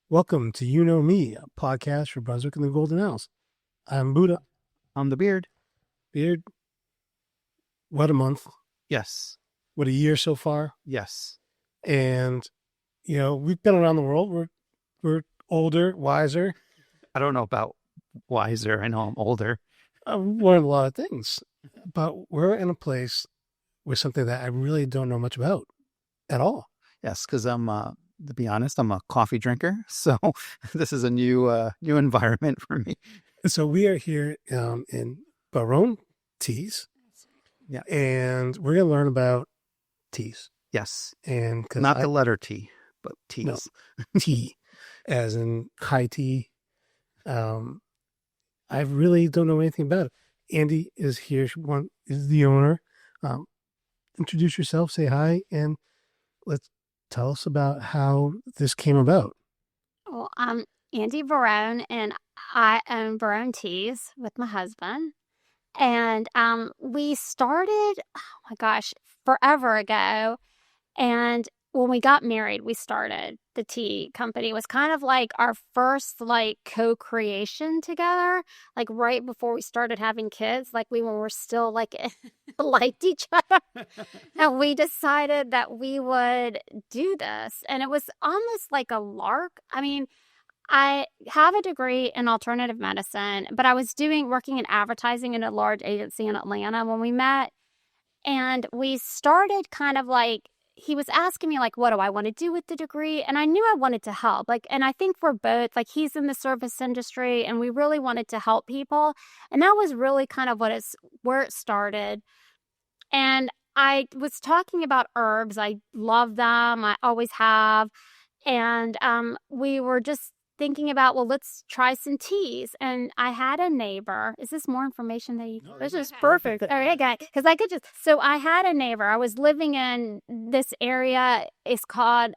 Welcome to You Know Me, a podcast for Brunswick and the Golden Isles. I'm Buddha. I'm the Beard. Beard, what a month. Yes. What a year so far. Yes. And, we've been around the world. We're older, wiser. I don't know about wiser. I know I'm older. I've learned a lot of things. But we're in a place with something that I really don't know much about at all. Yes, because to be honest, I'm a coffee drinker. So this is a new environment for me. So we are here in Biron Teas. Yeah. And we're going to learn about teas. Yes. And not the letter T, but teas. No, tea, as in high tea. I really don't know anything about it. Andy is here. She is the owner. Introduce yourself, say hi, and let's tell us about how this came about. Well, I'm Andy Biron, and I own Biron Teas with my husband. And we started, oh my gosh, forever ago. And when we got married, we started the tea company. It was kind of like our first co-creation together, like right before we started having kids, like when we were still liked each other. And we decided that we would do this. And it was almost like a lark. I mean, I have a degree in alternative medicine, but I was working in advertising in a large agency in Atlanta when we met. And we started kind of he was asking me what do I want to do with the degree? And I knew I wanted to help. And I think we're both he's in the service industry and we really wanted to help people. And that was really kind of where it started. And I was talking about herbs. I love them. I always have. And we were just thinking about, well, let's try some teas. And I had a neighbor. Is this more information that you? No, this is perfect. All right, guys. Because so I had a neighbor. I was living in this area. It's called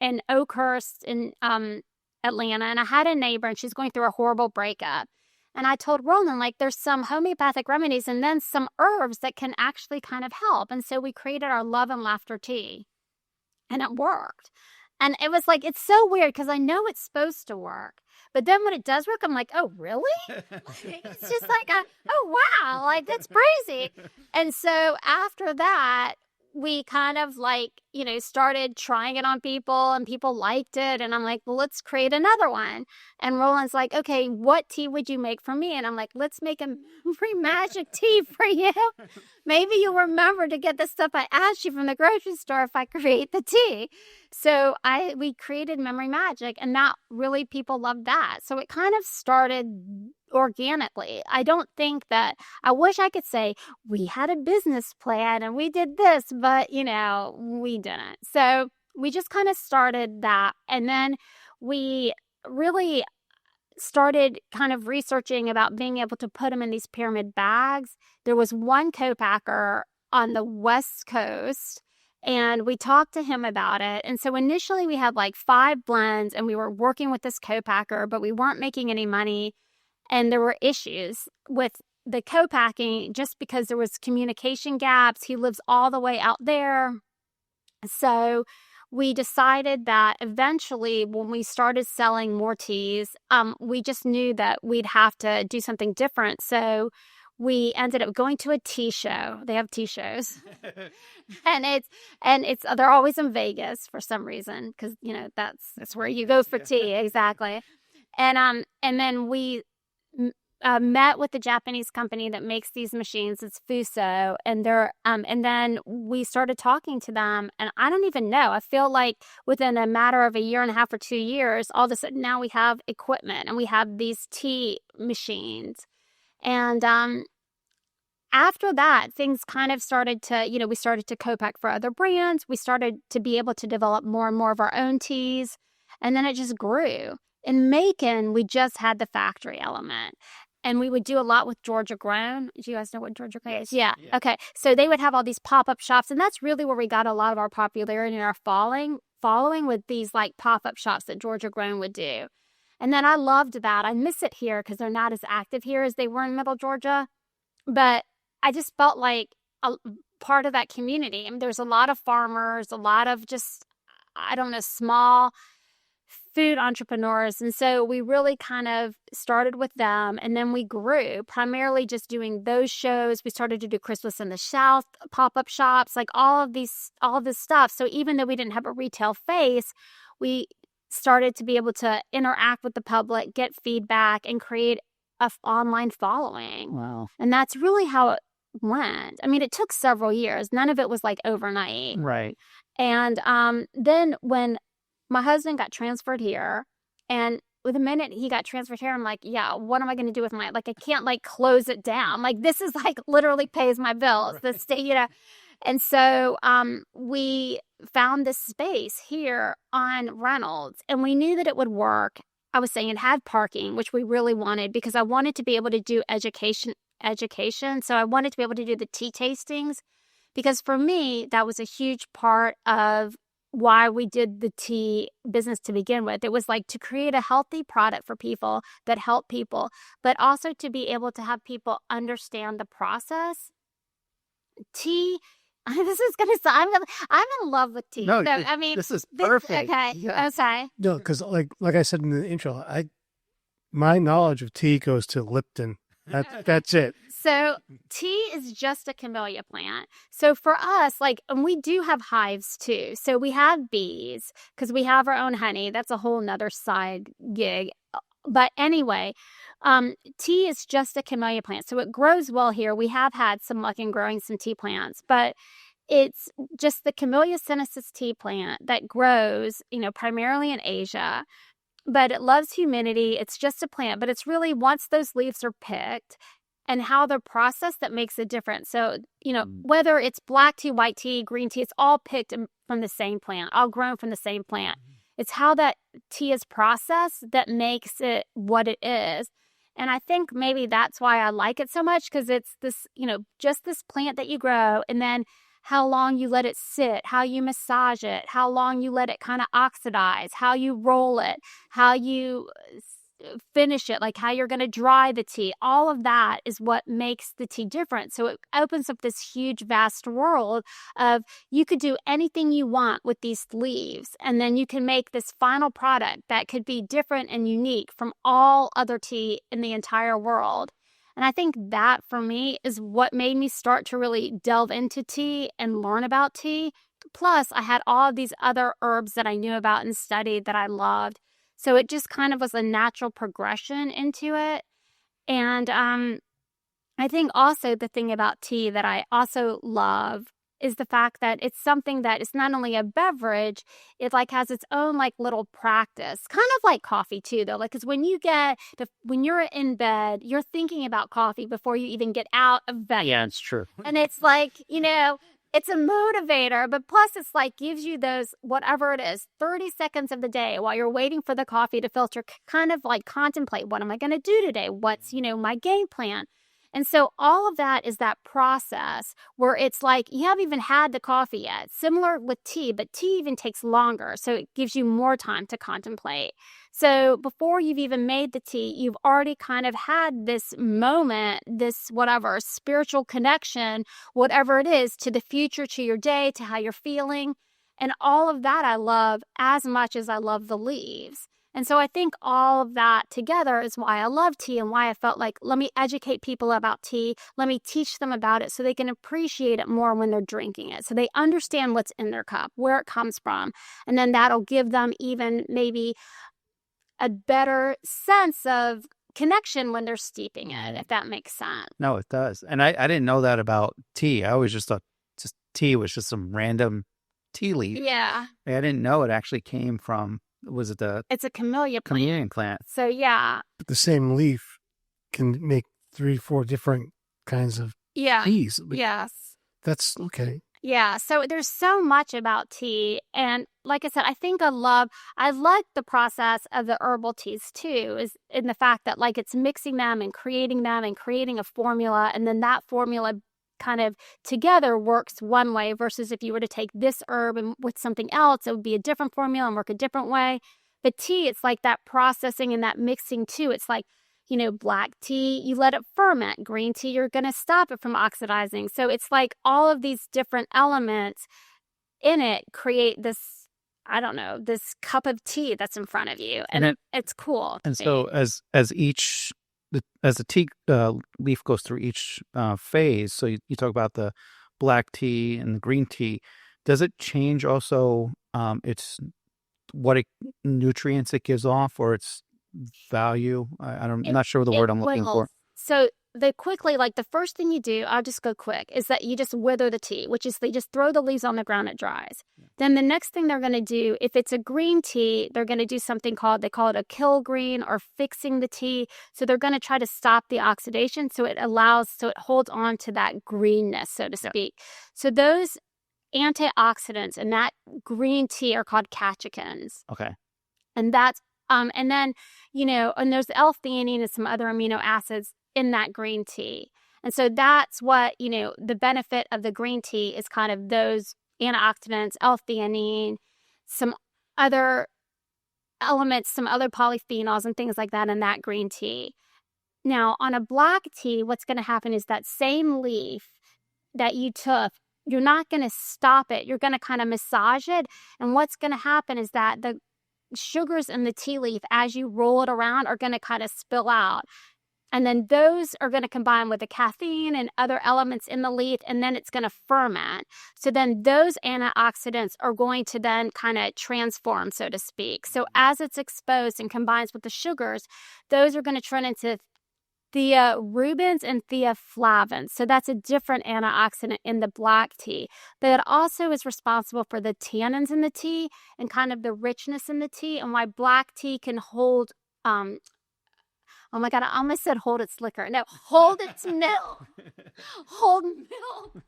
in Oakhurst in Atlanta. And I had a neighbor and she's going through a horrible breakup. And I told Roland, there's some homeopathic remedies and then some herbs that can actually kind of help. And so we created our Love and Laughter tea. And it worked. And it was it's so weird because I know it's supposed to work. But then when it does work, I'm like, oh, really? It's just oh, wow, that's crazy. And so after that, we kind of started trying it on people and people liked it. And I'm like, well, let's create another one. And Roland's like, okay, what tea would you make for me? And I'm like, let's make a memory magic tea for you. Maybe you'll remember to get the stuff I asked you from the grocery store if I create the tea. So we created Memory Magic, and that really people loved that. So it kind of started organically. I don't think that I wish I could say we had a business plan and we did this, but we didn't. So we just kind of started that, and then we really started kind of researching about being able to put them in these pyramid bags. There was one co-packer on the West Coast, and we talked to him about it. And so initially we had 5 blends, and we were working with this co-packer, but we weren't making any money. And there were issues with the co-packing just because there was communication gaps. He lives all the way out there. So we decided that eventually when we started selling more teas, we just knew that we'd have to do something different. So we ended up going to a tea show. They have tea shows. and they're always in Vegas for some reason because, that's where you go for tea. Exactly. And then we met with the Japanese company that makes these machines. It's Fuso, and and then we started talking to them, and I don't even know. I feel like within a matter of a year and a half or 2 years, all of a sudden now we have equipment and we have these tea machines, and after that, things kind of started to, we started to co-pack for other brands. We started to be able to develop more and more of our own teas, and then it just grew. In Macon, we just had the factory element. And we would do a lot with Georgia Grown. Do you guys know what Georgia Grown is? Yeah. Okay. So they would have all these pop-up shops. And that's really where we got a lot of our popularity and our following with these pop-up shops that Georgia Grown would do. And then I loved that. I miss it here because they're not as active here as they were in Middle Georgia. But I just felt like a part of that community. I mean, there's a lot of farmers, a lot of just, I don't know, small food entrepreneurs. And so we really kind of started with them, and then we grew primarily just doing those shows. We started to do Christmas in the South pop-up shops, like all of this stuff. So even though we didn't have a retail face, we started to be able to interact with the public, get feedback, and create a online following. Wow. And that's really how it went. I mean, it took several years. None of it was like overnight. Right. And then when my husband got transferred here, and with the minute he got transferred here, I'm like, yeah, what am I going to do with my, like, I can't like close it down. Like, this is like literally pays my bills. Right. The state, you know. And so we found this space here on Reynolds, and we knew that it would work. I was saying it had parking, which we really wanted because I wanted to be able to do education. So I wanted to be able to do the tea tastings, because for me, that was a huge part of why we did the tea business to begin with. It was like to create a healthy product for people that help people, but also to be able to have people understand the process. Tea, this is going to sound, I'm in love with tea. No, so, I mean, this is perfect. Okay. Yeah. Okay. No, because like I said in the intro, my knowledge of tea goes to Lipton. That's it. So tea is just a camellia plant. So for us, like, and we do have hives too. So we have bees because we have our own honey. That's a whole nother side gig. But anyway, tea is just a camellia plant. So it grows well here. We have had some luck in growing some tea plants, but it's just the Camellia sinensis tea plant that grows, primarily in Asia. But it loves humidity. It's just a plant, but it's really once those leaves are picked and how they're processed that makes a difference. So, whether it's black tea, white tea, green tea, it's all picked from the same plant, all grown from the same plant. It's how that tea is processed that makes it what it is. And I think maybe that's why I like it so much, because it's this, just this plant that you grow, and then how long you let it sit, how you massage it, how long you let it kind of oxidize, how you roll it, how you finish it, like how you're going to dry the tea. All of that is what makes the tea different. So it opens up this huge, vast world of you could do anything you want with these leaves, and then you can make this final product that could be different and unique from all other tea in the entire world. And I think that, for me, is what made me start to really delve into tea and learn about tea. Plus, I had all of these other herbs that I knew about and studied that I loved. So it just kind of was a natural progression into it. And I think also the thing about tea that I also love is the fact that it's something that is not only a beverage, it like has its own like little practice, kind of like coffee too, though. Like, because when you're in bed, you're thinking about coffee before you even get out of bed. Yeah, it's true. And it's like, it's a motivator, but plus it's like gives you those, whatever it is, 30 seconds of the day while you're waiting for the coffee to filter, kind of like contemplate, what am I going to do today? What's, my game plan? And so all of that is that process where it's like you haven't even had the coffee yet. Similar with tea, but tea even takes longer. So it gives you more time to contemplate. So before you've even made the tea, you've already kind of had this moment, this whatever, spiritual connection, whatever it is, to the future, to your day, to how you're feeling. And all of that I love as much as I love the leaves. And so I think all of that together is why I love tea, and why I felt like, let me educate people about tea. Let me teach them about it so they can appreciate it more when they're drinking it. So they understand what's in their cup, where it comes from. And then that'll give them even maybe a better sense of connection when they're steeping it, if that makes sense. No, it does. And I didn't know that about tea. I always just thought just tea was just some random tea leaf. Yeah. I didn't know it actually came from, was it it's a camellia plant. Camellia plant? So, yeah. But the same leaf can make 3-4 different kinds of teas. Yes. That's okay. Yeah. So there's so much about tea. And like I said, I think I like the process of the herbal teas too, is in the fact that like it's mixing them and creating a formula. And then that formula kind of together works one way, versus if you were to take this herb and with something else, it would be a different formula and work a different way. But tea, it's like that processing and that mixing too. It's like, black tea, you let it ferment. Green tea, you're going to stop it from oxidizing. So it's like all of these different elements in it create this I don't know, this cup of tea that's in front of you. And And it's cool. And so as the tea leaf goes through each phase, so you talk about the black tea and the green tea, does it change also its nutrients it gives off or its value? I'm not sure the word I'm looking for. So they quickly, like the first thing you do, I'll just go quick, is that you just wither the tea, which is they just throw the leaves on the ground, it dries. Then the next thing they're going to do, if it's a green tea, they're going to do something they call it a kill green or fixing the tea. So they're going to try to stop the oxidation so it holds on to that greenness, so to speak. So those antioxidants in that green tea are called catechins. Okay. And that's, and then, and there's L-theanine and some other amino acids in that green tea. And so that's what, the benefit of the green tea is kind of those antioxidants, L-theanine, some other elements, some other polyphenols and things like that in that green tea. Now, on a black tea, what's going to happen is that same leaf that you took, you're not going to stop it. You're going to kind of massage it. And what's going to happen is that the sugars in the tea leaf, as you roll it around, are going to kind of spill out. And then those are going to combine with the caffeine and other elements in the leaf, and then it's going to ferment. So then those antioxidants are going to then kind of transform, so to speak. So as it's exposed and combines with the sugars, those are going to turn into thearubins and theaflavins. So that's a different antioxidant in the black tea. But it also is responsible for the tannins in the tea and kind of the richness in the tea, and why black tea can hold oh my God, I almost said hold its liquor. No, hold its milk. Hold milk.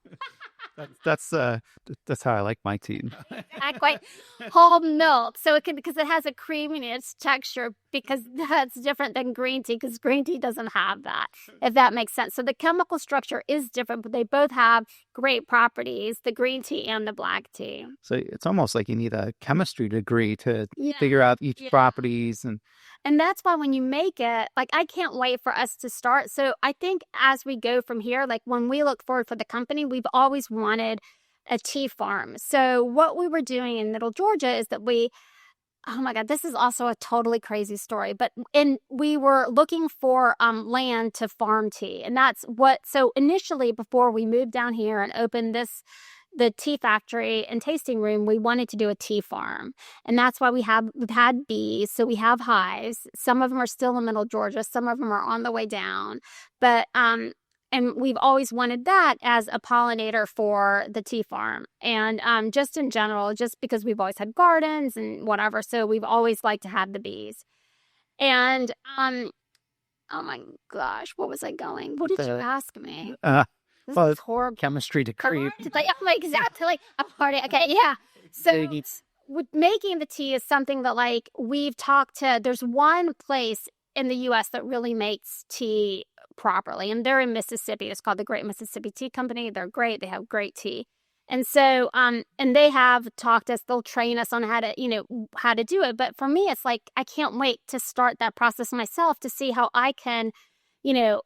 That's how I like my tea. Exactly. Hold milk. So because it has a creaminess texture, because that's different than green tea, because green tea doesn't have that, if that makes sense. So the chemical structure is different, but they both have great properties, the green tea and the black tea. So it's almost like you need a chemistry degree to figure out each properties. And that's why when you make it, like, I can't wait for us to start. So I think as we go from here, like when we look forward for the company, we've always wanted a tea farm. So what we were doing in Middle Georgia is that oh my God, this is also a totally crazy story, but we were looking for land to farm tea. And so initially before we moved down here and opened the tea factory and tasting room, we wanted to do a tea farm. And that's why we've had bees. So we have hives. Some of them are still in Middle Georgia. Some of them are on the way down. But, and we've always wanted that as a pollinator for the tea farm. And just in general, just because we've always had gardens and whatever. So we've always liked to have the bees. And, oh my gosh, what was I going? What did you ask me? This is horrible. Chemistry degree. Exactly, like a party. Okay, yeah. So with making the tea is something that, like, we've talked to. There's one place in the U.S. that really makes tea properly, and they're in Mississippi. It's called the Great Mississippi Tea Company. They're great. They have great tea. And so, and they have talked to us. They'll train us on how to do it. But for me, it's like, I can't wait to start that process myself to see how I can,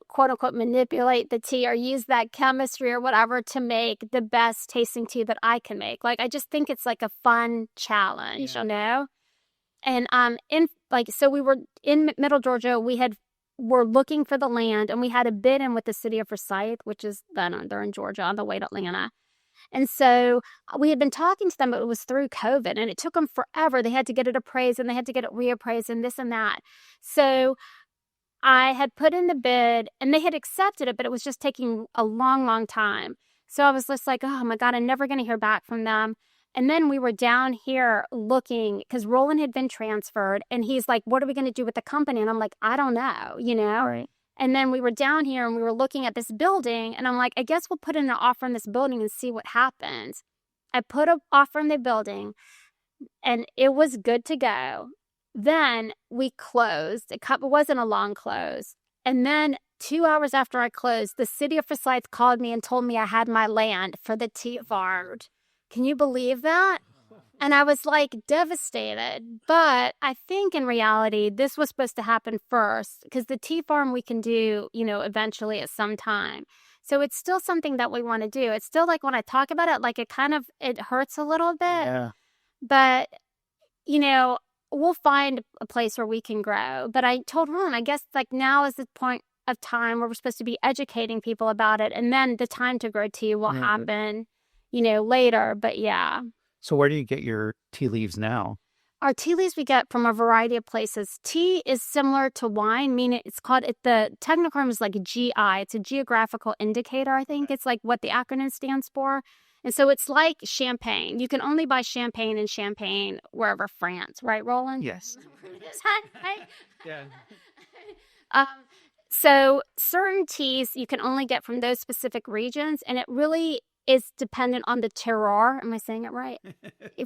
quote unquote, manipulate the tea or use that chemistry or whatever to make the best tasting tea that I can make. Like, I just think it's like a fun challenge, And so we were in Middle Georgia. We're looking for the land, and we had a bid in with the city of Forsyth, which is they're in Georgia on the way to Atlanta. And so we had been talking to them, but it was through COVID, and it took them forever. They had to get it appraised, and they had to get it reappraised, and this and that. So I had put in the bid, and they had accepted it, but it was just taking a long, long time. So I was just like, oh my God, I'm never going to hear back from them. And then we were down here looking, because Roland had been transferred, and he's like, what are we going to do with the company? And I'm like, I don't know, Right. And then we were down here, and we were looking at this building, and I'm like, I guess we'll put in an offer in this building and see what happens. I put an offer in the building, and it was good to go. Then we closed. It wasn't a long close. And then 2 hours after I closed, the city of Forsyth called me and told me I had my land for the tea farm. Can you believe that? And I was like devastated. But I think in reality, this was supposed to happen first, because the tea farm we can do, eventually at some time. So it's still something that we want to do. It's still like when I talk about it, like it hurts a little bit. Yeah. But we'll find a place where we can grow. But I told Ron, I guess like now is the point of time where we're supposed to be educating people about it. And then the time to grow tea will happen, later. But yeah. So where do you get your tea leaves now? Our tea leaves we get from a variety of places. Tea is similar to wine, meaning the technical term is like a GI. It's a geographical indicator, I think. It's like what the acronym stands for. And so it's like champagne. You can only buy champagne in Champagne, wherever France, right, Roland? Yes. Yeah. So certain teas you can only get from those specific regions, and it really is dependent on the terroir. Am I saying it right?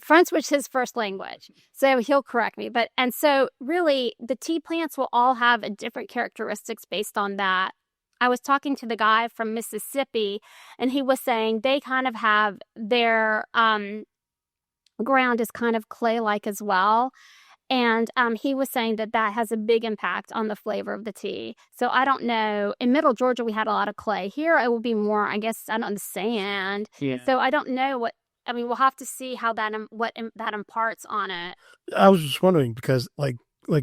French was his first language, so he'll correct me. And so really the tea plants will all have a different characteristics based on that. I was talking to the guy from Mississippi, and he was saying they kind of have their ground is kind of clay-like as well. And he was saying that has a big impact on the flavor of the tea. So I don't know. In Middle Georgia, we had a lot of clay. Here, it will be more, I guess, I don't know, sand. Yeah. So I don't know we'll have to see how that imparts on it. I was just wondering because like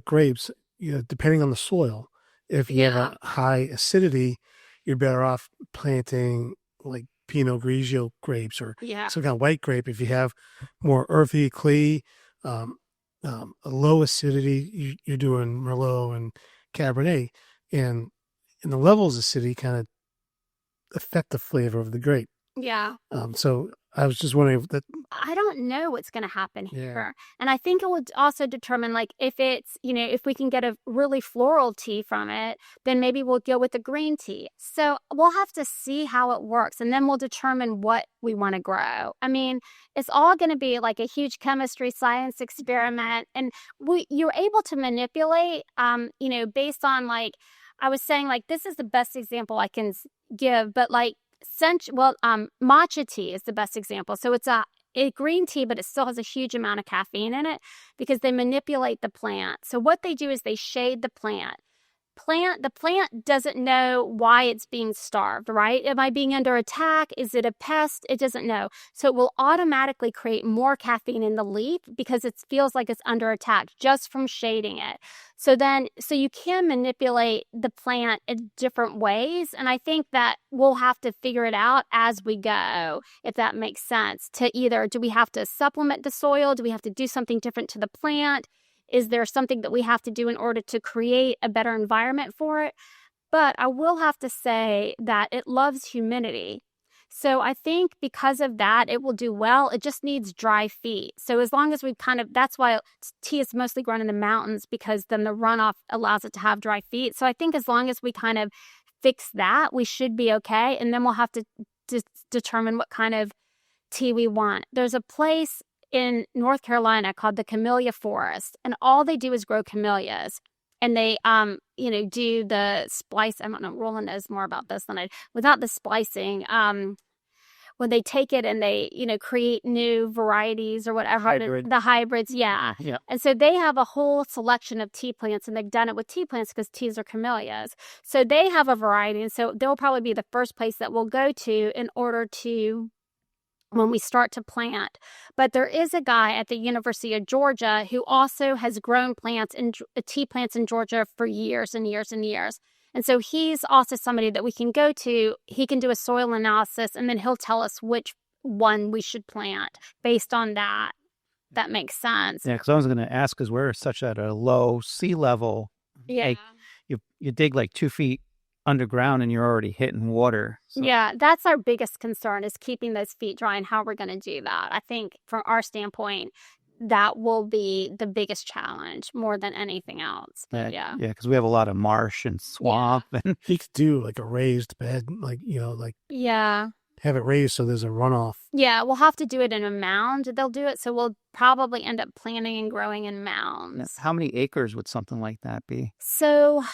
grapes, depending on the soil, if you have a high acidity, you're better off planting like Pinot Grigio grapes or some kind of white grape. If you have more earthy, clay, a low acidity, you're doing Merlot and Cabernet, and the levels of acidity kind of affect the flavor of the grape. Yeah. So I was just wondering that I don't know what's going to happen here. And I think it would also determine, like, if it's, if we can get a really floral tea from it, then maybe we'll go with the green tea. So we'll have to see how it works, and then we'll determine what we want to grow. I mean, it's all going to be like a huge chemistry science experiment. And you're able to manipulate, based on, like, I was saying, like, this is the best example I can give, but like, matcha tea is the best example. So it's a green tea, but it still has a huge amount of caffeine in it because they manipulate the plant. So what they do is they shade the plant. The plant doesn't know why it's being starved, right? Am I being under attack? Is it a pest? It doesn't know. So it will automatically create more caffeine in the leaf because it feels like it's under attack just from shading it. So you can manipulate the plant in different ways. And I think that we'll have to figure it out as we go, if that makes sense. To either, do we have to supplement the soil? Do we have to do something different to the plant? Is there something that we have to do in order to create a better environment for it? But I will have to say that it loves humidity. So I think because of that, it will do well. It just needs dry feet. So as long as that's why tea is mostly grown in the mountains, because then the runoff allows it to have dry feet. So I think as long as we kind of fix that, we should be okay. And then we'll have to determine what kind of tea we want. There's a place in North Carolina called the Camellia Forest, and all they do is grow camellias. And they, do the splice. I don't know, Roland knows more about this than I. Without the splicing, when they take it and they, create new varieties or whatever, the hybrids, yeah. And so they have a whole selection of tea plants, and they've done it with tea plants because teas are camellias. So they have a variety, and so they'll probably be the first place that we'll go to in order to, when we start to plant. But there is a guy at the University of Georgia who also has grown tea plants in Georgia for years and years and years. And so he's also somebody that we can go to. He can do a soil analysis, and then he'll tell us which one we should plant based on that. That makes sense. Yeah, because I was going to ask, because we're such at a low sea level. Yeah. Like, you dig like 2 feet underground and you're already hitting water. So. Yeah, that's our biggest concern, is keeping those feet dry and how we're going to do that. I think from our standpoint, that will be the biggest challenge more than anything else. Yeah, because we have a lot of marsh and swamp. Yeah. And you could do like a raised bed, have it raised so there's a runoff. Yeah, we'll have to do it in a mound. They'll do it, so we'll probably end up planting and growing in mounds. How many acres would something like that be? So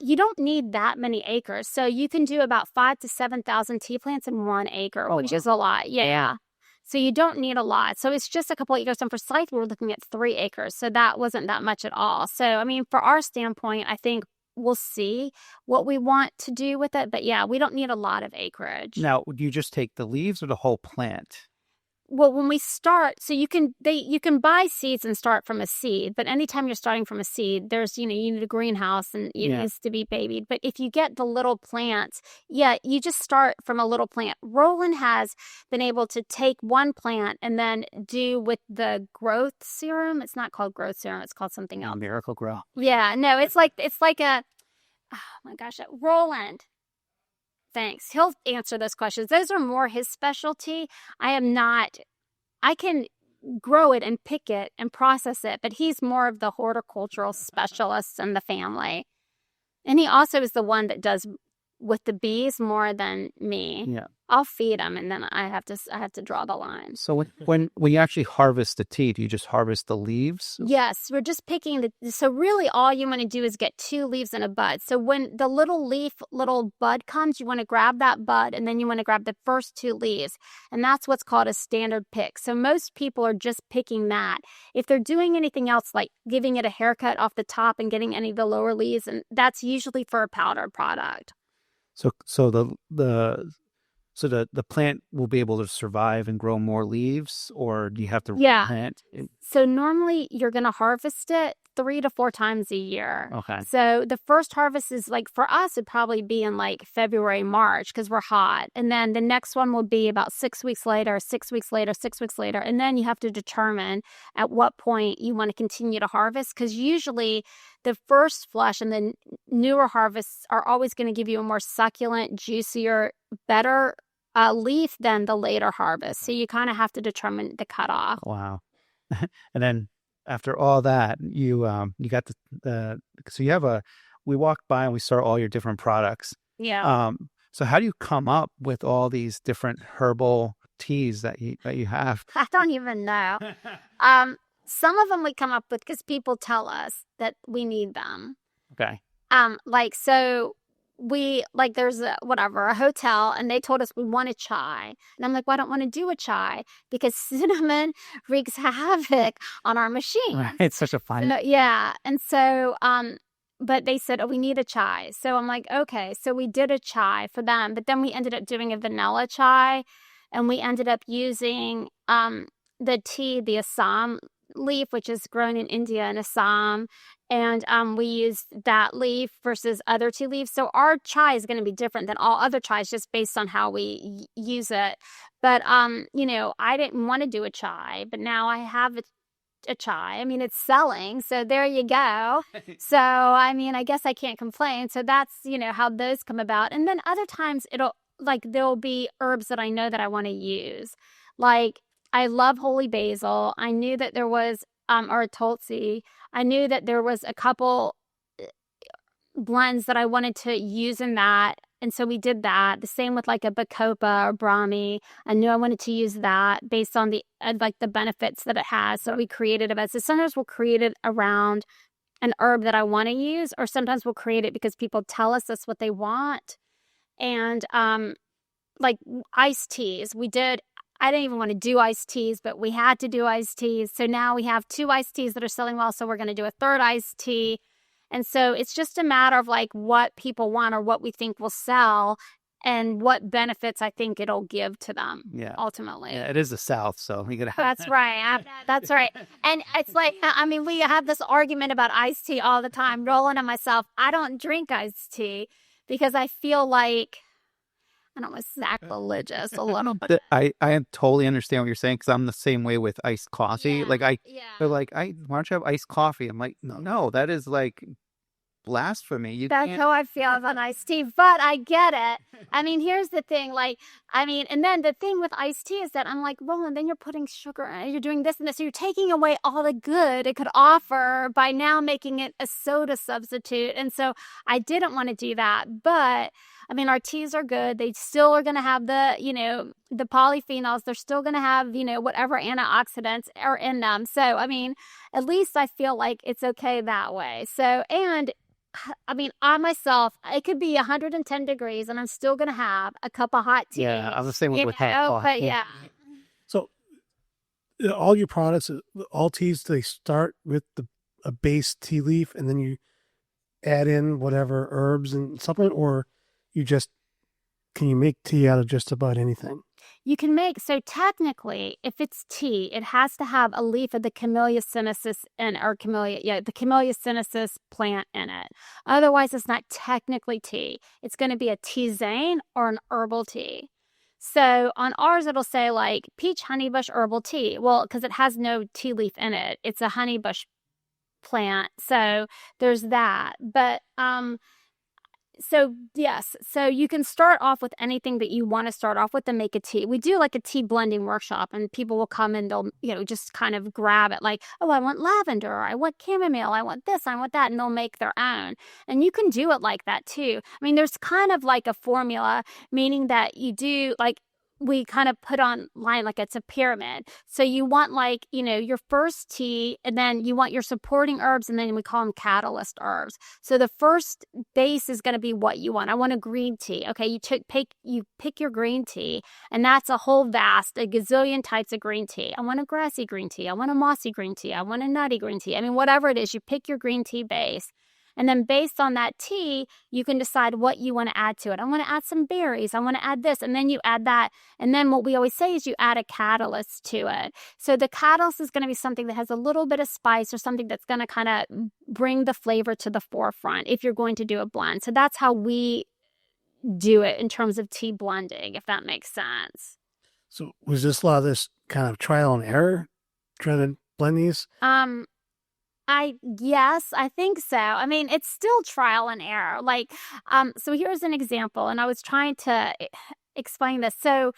you don't need that many acres. So you can do about 5,000 to 7,000 tea plants in 1 acre, which is a lot. Yeah. So you don't need a lot. So it's just a couple acres. And for Scythe, we're looking at 3 acres. So that wasn't that much at all. So, I mean, for our standpoint, I think we'll see what we want to do with it. But yeah, we don't need a lot of acreage. Now, would you just take the leaves or the whole plant? well, when we start, so you can buy seeds and start from a seed, but anytime you're starting from a seed, there's, you need a greenhouse and it needs to be babied. But if you get the little plants, you just start from a little plant. Roland has been able to take one plant and then do with the growth serum. It's not called growth serum. It's called something else. Miracle Grow. Yeah, no, it's like a, oh my gosh, Roland. Thanks. He'll answer those questions. Those are more his specialty. I am not. I can grow it and pick it and process it, but he's more of the horticultural specialist in the family. And he also is the one that does with the bees more than me. Yeah. I'll feed them, and then I have to draw the line. So when you actually harvest the tea, do you just harvest the leaves? Yes, we're just picking so really all you want to do is get 2 leaves in a bud. So when the little bud comes, you want to grab that bud, and then you want to grab the first 2 leaves. And that's what's called a standard pick. So most people are just picking that. If they're doing anything else, like giving it a haircut off the top and getting any of the lower leaves, and that's usually for a powder product. So the plant will be able to survive and grow more leaves, or do you have to plant? So normally you're going to harvest it 3 to 4 times a year. Okay. So the first harvest is like, for us, it'd probably be in like February, March, because we're hot. And then the next one will be about 6 weeks later, 6 weeks later, 6 weeks later. And then you have to determine at what point you want to continue to harvest, because usually the first flush and the newer harvests are always going to give you a more succulent, juicier, better leaf than the later harvest. So you kind of have to determine the cutoff. Wow. And then after all that, you got so you have we walked by and we saw all your different products. Yeah. So how do you come up with all these different herbal teas that you have? I don't even know. Some of them we come up with because people tell us that we need them. Okay. There's a hotel, and they told us we want a chai. And I'm like, well, I don't want to do a chai because cinnamon wreaks havoc on our machine. Right. It's such a fun. Yeah. And so, but they said, oh, we need a chai. So I'm like, okay. So we did a chai for them, but then we ended up doing a vanilla chai, and we ended up using the tea, the Assam leaf, which is grown in India and Assam. And we used that leaf versus other tea leaves. So our chai is going to be different than all other chais just based on how we use it. But, I didn't want to do a chai, but now I have a chai. I mean, it's selling. So there you go. So, I guess I can't complain. So that's, how those come about. And then other times there'll be herbs that I know that I want to use. Like, I love holy basil. I knew that there was, or tulsi. I knew that there was a couple blends that I wanted to use in that. And so we did that. The same with like a bacopa or brahmi. I knew I wanted to use that based on the benefits that it has. So we created it. So sometimes we'll create it around an herb that I want to use, or sometimes we'll create it because people tell us that's what they want. And like iced teas, I didn't even want to do iced teas, but we had to do iced teas. So now we have 2 iced teas that are selling well. So we're going to do a 3rd iced tea. And so it's just a matter of like what people want or what we think will sell and what benefits I think it'll give to them. Yeah. Ultimately. Yeah, it is the South. So you gotta That's right. That's right. And it's like, we have this argument about iced tea all the time. Roland and myself, I don't drink iced tea because I feel like, I don't know, sacrilegious a little bit. I totally understand what you're saying, because I'm the same way with iced coffee. Yeah. They're like, why don't you have iced coffee? I'm like, no, that is like blasphemy. That's how I feel about iced tea, but I get it. Here's the thing, and then the thing with iced tea is that I'm like, Roland, then you're putting sugar and you're doing this and this. So you're taking away all the good it could offer by now making it a soda substitute. And so I didn't want to do that, but our teas are good. They still are going to have the polyphenols. They're still going to have, whatever antioxidants are in them. So, at least I feel like it's okay that way. So, and I myself, it could be 110 degrees and I'm still going to have a cup of hot tea. Yeah, I'm the same with hot coffee. But yeah. So all your products, all teas, they start with a base tea leaf and then you add in whatever herbs and supplement, or can you make tea out of just about anything? You can make, so technically, if it's tea, it has to have a leaf of the Camellia sinensis the Camellia sinensis plant in it. Otherwise, it's not technically tea. It's going to be a tisane or an herbal tea. So on ours, it'll say like peach honeybush herbal tea. Well, because it has no tea leaf in it. It's a honeybush plant. So there's that. But so yes, so you can start off with anything that you want to start off with and make a tea. We do like a tea blending workshop, and people will come and they'll, just kind of grab it like, oh, I want lavender, or I want chamomile, I want this, I want that, and they'll make their own. And you can do it like that too. I mean, there's kind of like a formula, meaning that you do like, we kind of put online like it's a pyramid. So you want like, your first tea, and then you want your supporting herbs, and then we call them catalyst herbs. So the first base is going to be what you want. I want a green tea. Okay, you pick your green tea, and that's a gazillion types of green tea. I want a grassy green tea. I want a mossy green tea. I want a nutty green tea. I mean, whatever it is, you pick your green tea base. And then based on that tea, you can decide what you want to add to it. I want to add some berries. I want to add this. And then you add that. And then what we always say is you add a catalyst to it. So the catalyst is going to be something that has a little bit of spice, or something that's going to kind of bring the flavor to the forefront if you're going to do a blend. So that's how we do it in terms of tea blending, if that makes sense. So was this a lot of this kind of trial and error trying to blend these? Yes, I think so. I mean, it's still trial and error. Like, so here's an example, and I was trying to explain this. So,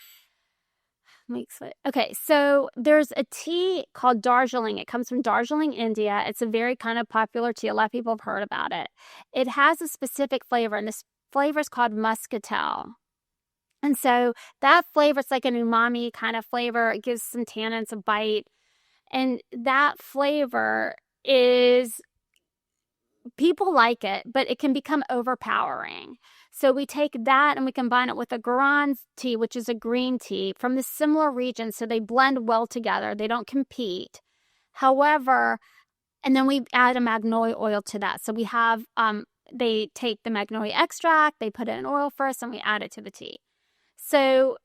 okay, so there's a tea called Darjeeling. It comes from Darjeeling, India. It's a very kind of popular tea. A lot of people have heard about it. It has a specific flavor, and this flavor is called muscatel. And so that flavor, it's like an umami kind of flavor. It gives some tannins a bite. And that flavor is, people like it, but it can become overpowering. So we take that and we combine it with a Biron tea, which is a green tea from the similar region. So they blend well together. They don't compete. However, and then we add a magnolia oil to that. So we have, they take the magnolia extract, they put it in oil first, and we add it to the tea. So,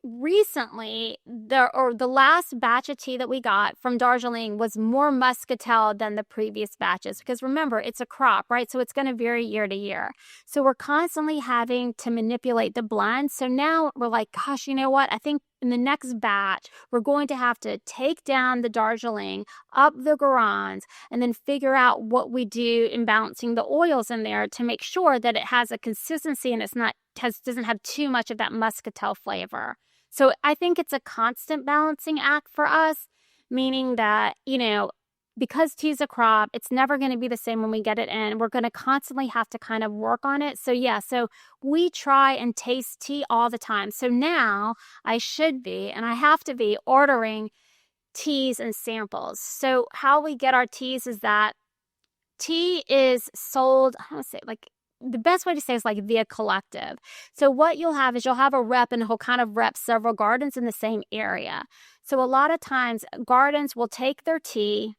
recently, the last batch of tea that we got from Darjeeling was more muscatel than the previous batches, because remember, it's a crop, right? So it's going to vary year to year. So we're constantly having to manipulate the blend. So now we're like, gosh, you know what? I think in the next batch, we're going to have to take down the Darjeeling, up the Garans, and then figure out what we do in balancing the oils in there to make sure that it has a consistency and doesn't have too much of that muscatel flavor. So I think it's a constant balancing act for us, meaning that, because tea's a crop, it's never going to be the same when we get it in. We're going to constantly have to kind of work on it. So yeah, so we try and taste tea all the time. So now I should be, and I have to be, ordering teas and samples. So how we get our teas is that tea is sold, I don't say, like, the best way to say is like via collective. So what you'll have is you'll have a rep, and he'll kind of rep several gardens in the same area. So a lot of times gardens will take their tea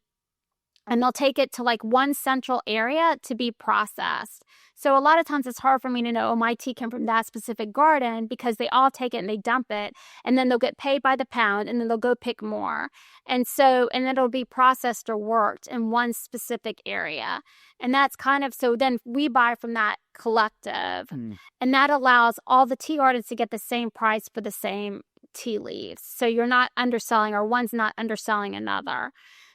and they'll take it to like one central area to be processed. So a lot of times it's hard for me to know, oh, my tea came from that specific garden, because they all take it and they dump it, and then they'll get paid by the pound, and then they'll go pick more. And then it'll be processed or worked in one specific area. And that's kind of, so then we buy from that collective, and that allows all the tea gardens to get the same price for the same tea leaves. So you're not underselling, or one's not underselling another.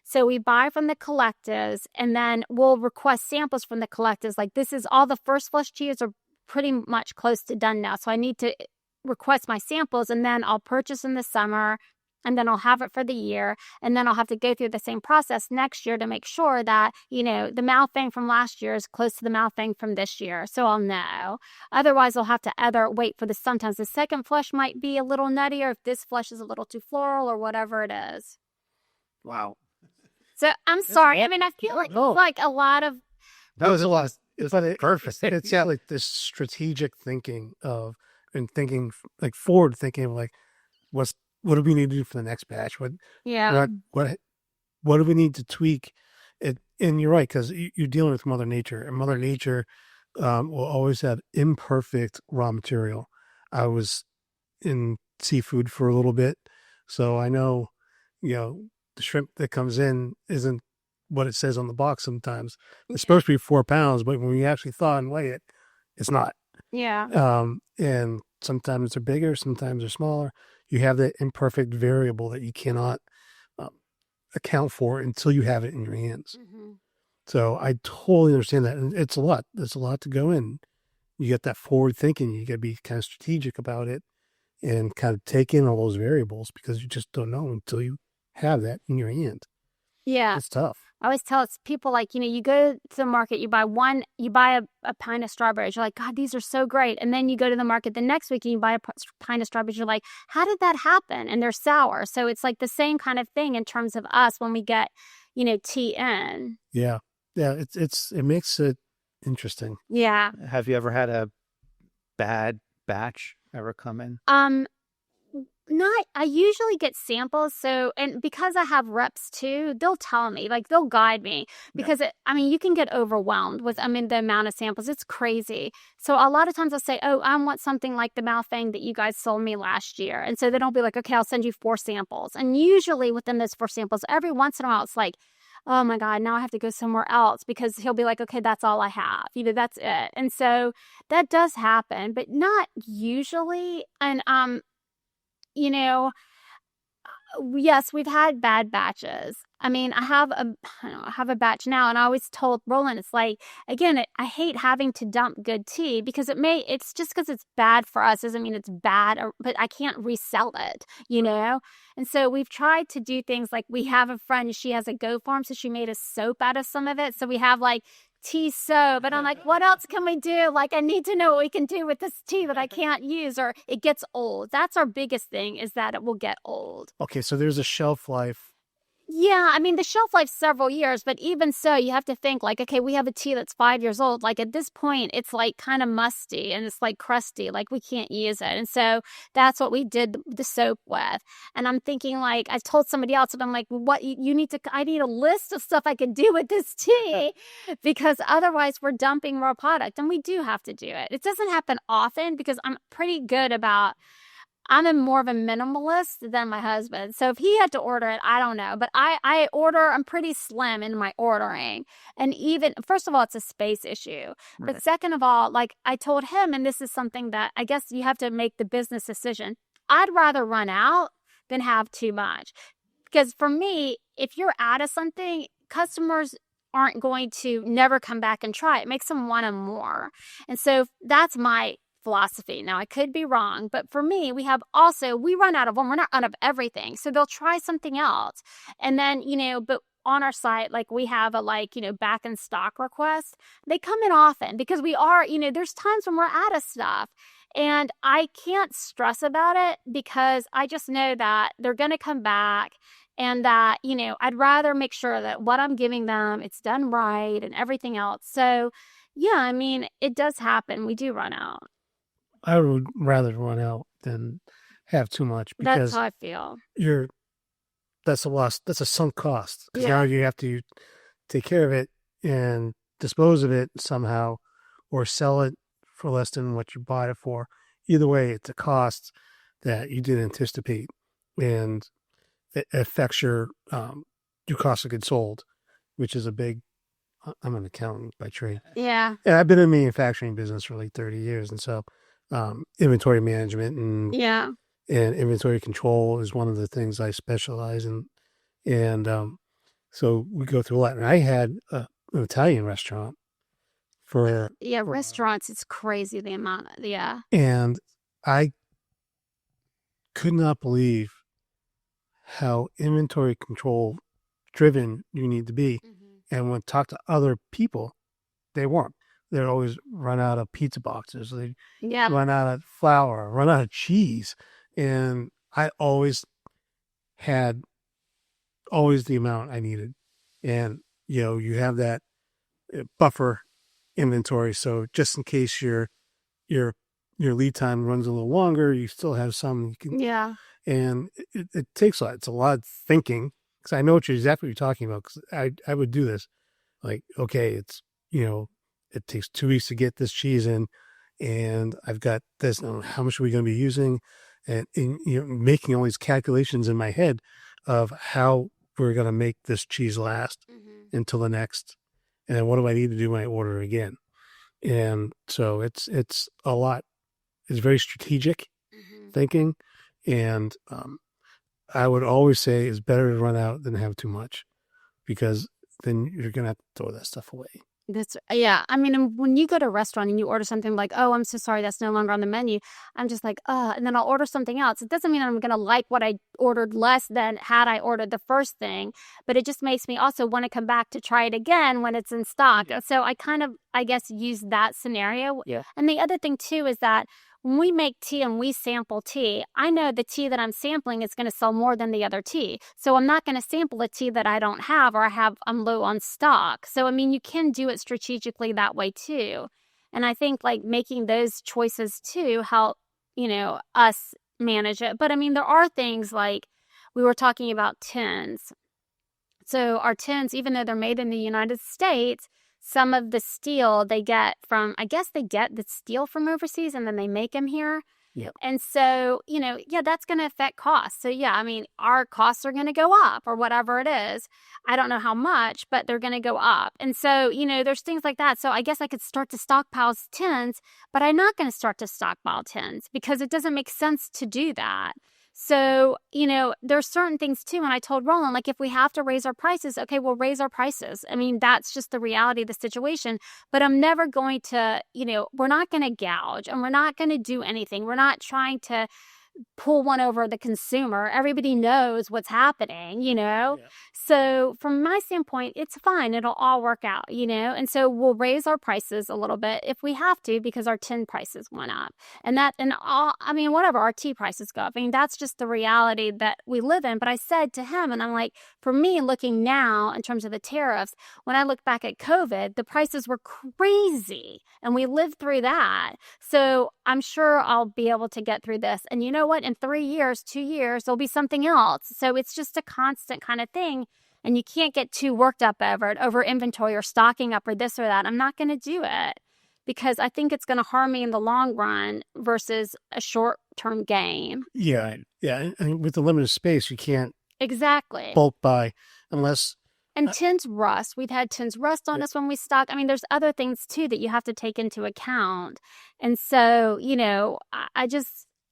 So we buy from the collectives, and then we'll request samples from the collectives. Like, this is all the first flush teas are pretty much close to done now. So I need to request my samples, and then I'll purchase in the summer, and then I'll have it for the year. And then I'll have to go through the same process next year to make sure that, the mouthfang from last year is close to the mouthfang from this year. So I'll know. Otherwise, I'll have to either wait for sometimes the second flush might be a little nuttier if this flush is a little too floral or whatever it is. Wow. So I'm sorry. I mean, I feel like it's like a lot of. That was a lot. Perfect. It's like this strategic thinking and thinking like forward thinking of like, what do we need to do for the next batch? What do we need to tweak? And you're right, because you're dealing with Mother Nature, and Mother Nature will always have imperfect raw material. I was in seafood for a little bit. So I know, the shrimp that comes in isn't what it says on the box sometimes. It's supposed to be 4 pounds, but when you actually thaw and weigh it, it's not. Yeah. And sometimes they're bigger, sometimes they're smaller. You have that imperfect variable that you cannot account for until you have it in your hands. Mm-hmm. So I totally understand that. And it's a lot. There's a lot to go in. You get that forward thinking. You got to be kind of strategic about it and kind of take in all those variables because you just don't know until you have that in your hand. Yeah. It's tough. I always tell people, like, you go to the market, you buy a pint of strawberries. You're like, God, these are so great. And then you go to the market the next week and you buy a pint of strawberries. You're like, how did that happen? And they're sour. So it's like the same kind of thing in terms of us when we get, tea in. Yeah. Yeah. It makes it interesting. Yeah. Have you ever had a bad batch ever come in? I usually get samples. So, and because I have reps too, they'll tell me, like, they'll guide me because you can get overwhelmed with, the amount of samples. It's crazy. So a lot of times I'll say, oh, I want something like the Malfang that you guys sold me last year. And so then I'll be like, okay, I'll send you 4 samples. And usually within those 4 samples, every once in a while, it's like, oh my God, now I have to go somewhere else because he'll be like, okay, that's all I have. That's it. And so that does happen, but not usually. And, yes, we've had bad batches. I have a batch now, and I always told Roland, it's like, again, I hate having to dump good tea because it's just because it's bad for us doesn't mean it's bad, but I can't resell it, And so we've tried to do things like we have a friend, she has a goat farm, so she made a soap out of some of it. So we have like tea soap, and I'm like, what else can we do? Like, I need to know what we can do with this tea that I can't use, or it gets old. That's our biggest thing, is that it will get old. Okay, so there's a shelf life. Yeah, the shelf life's several years, but even so, you have to think like, okay, we have a tea that's 5 years old. Like at this point, it's like kind of musty and it's like crusty, like we can't use it. And so that's what we did the soap with. And I'm thinking, like, I told somebody else, but I'm like, I need a list of stuff I can do with this tea because otherwise we're dumping raw product, and we do have to do it. It doesn't happen often because I'm pretty good about, I'm more of a minimalist than my husband. So if he had to order it, I don't know. But I'm pretty slim in my ordering. And even, first of all, it's a space issue. Right. But second of all, like I told him, and this is something that I guess you have to make the business decision, I'd rather run out than have too much. Because for me, if you're out of something, customers aren't going to never come back and try it. It makes them want more. And so that's my philosophy. Now, I could be wrong, but for me, we run out of them. We're not out of everything. So they'll try something else. And then, but on our site, like we have a back in stock request. They come in often because we are, there's times when we're out of stuff. And I can't stress about it because I just know that they're going to come back, and that, I'd rather make sure that what I'm giving them, it's done right and everything else. So yeah, it does happen. We do run out. I would rather run out than have too much because that's how I feel. That's a loss. That's a sunk cost because Yeah. now you have to take care of it and dispose of it somehow, or sell it for less than what you bought it for. Either way, it's a cost that you didn't anticipate, and it affects your cost of goods sold, which is a big. I'm an accountant by trade. Yeah. And I've been in the manufacturing business for like 30 years, and so inventory management and inventory control is one of the things I specialize in. And so we go through a lot. And I had an Italian restaurant for restaurants. It's crazy the amount. And I could not believe how inventory control driven you need to be. Mm-hmm. And when I talk to other people, they weren't. They'd always run out of pizza boxes. They'd run out of flour, run out of cheese. And I always had the amount I needed. And, you have that buffer inventory. So just in case your lead time runs a little longer, you still have some. You can, and it takes a lot. It's a lot of thinking, because I know exactly what you're talking about, because I would do this. Like, okay, it's, it takes 2 weeks to get this cheese in, and I've got this. How much are we going to be using? and making all these calculations in my head of how we're going to make this cheese last until the next, and then what do I need to do when I order again? And so it's a lot. It's very strategic thinking, and I would always say it's better to run out than have too much, because then you're gonna have to throw that stuff away. I mean, when you go to a restaurant and you order something like, oh, I'm so sorry, that's no longer on the menu, I'm just like, and then I'll order something else. It doesn't mean I'm going to like what I ordered less than had I ordered the first thing, but it just makes me also want to come back to try it again when it's in stock. So I kind of, I guess, use that scenario. Yeah. And the other thing too is that when we make tea and we sample tea, I know the tea that I'm sampling is going to sell more than the other tea. So I'm not going to sample a tea that I don't have, or I'm low on stock. So, I mean, you can do it strategically that way too. And I think like making those choices too help, us manage it. But I mean, there are things like we were talking about tins. So our tins, even though they're made in the United States, some of the steel they get from, I guess they get the steel from overseas and then they make them here. Yep. And so, that's going to affect costs. So, yeah, I mean, our costs are going to go up or whatever it is. I don't know how much, but they're going to go up. And so, there's things like that. So I guess I could start to stockpile tins, but I'm not going to start to stockpile tins because it doesn't make sense to do that. So, there's certain things too. And I told Roland, like, if we have to raise our prices, okay, we'll raise our prices. I mean, that's just the reality of the situation. But I'm never going to, we're not going to gouge and we're not going to do anything. We're not trying to pull one over the consumer. Everybody knows what's happening, Yeah. So from my standpoint, it's fine. It'll all work out, And so we'll raise our prices a little bit if we have to, because our tin prices went up. Whatever, our tea prices go up. I mean, that's just the reality that we live in. But I said to him, and I'm like, for me, looking now in terms of the tariffs, when I look back at COVID, the prices were crazy and we lived through that. So I'm sure I'll be able to get through this. And you know what? In 3 years, 2 years, there'll be something else. So it's just a constant kind of thing. And you can't get too worked up over inventory or stocking up or this or that. I'm not going to do it because I think it's going to harm me in the long run versus a short-term gain. Yeah. And with the limited space, you can't exactly bulk buy unless... And tins rust. We've had tins rust on us when we stock. I mean, there's other things too that you have to take into account. And so,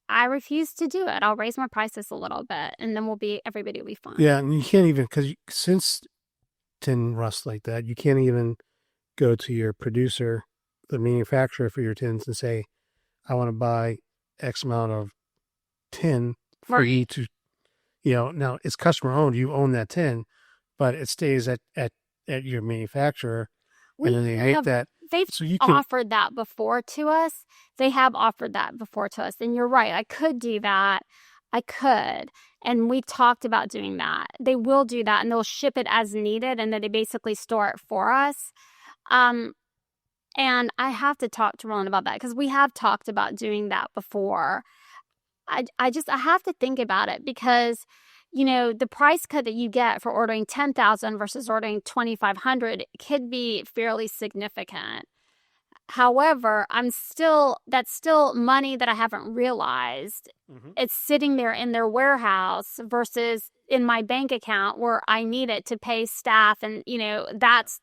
I refuse to do it. I'll raise my prices a little bit and then everybody will be fine. Yeah, and you can't even, because since tin rust like that, you can't even go to your producer, the manufacturer for your tins, and say, I want to buy X amount of tin for you to, now it's customer owned, you own that tin, but it stays at your manufacturer, and then they make that. They've offered that before to us. They have offered that before to us. And you're right. I could do that. I could. And we talked about doing that. They will do that and they'll ship it as needed and then they basically store it for us. And I have to talk to Roland about that because we have talked about doing that before. I have to think about it because, the price cut that you get for ordering 10,000 versus ordering 2,500 could be fairly significant. However, that's still money that I haven't realized. Mm-hmm. It's sitting there in their warehouse versus in my bank account where I need it to pay staff. And, that's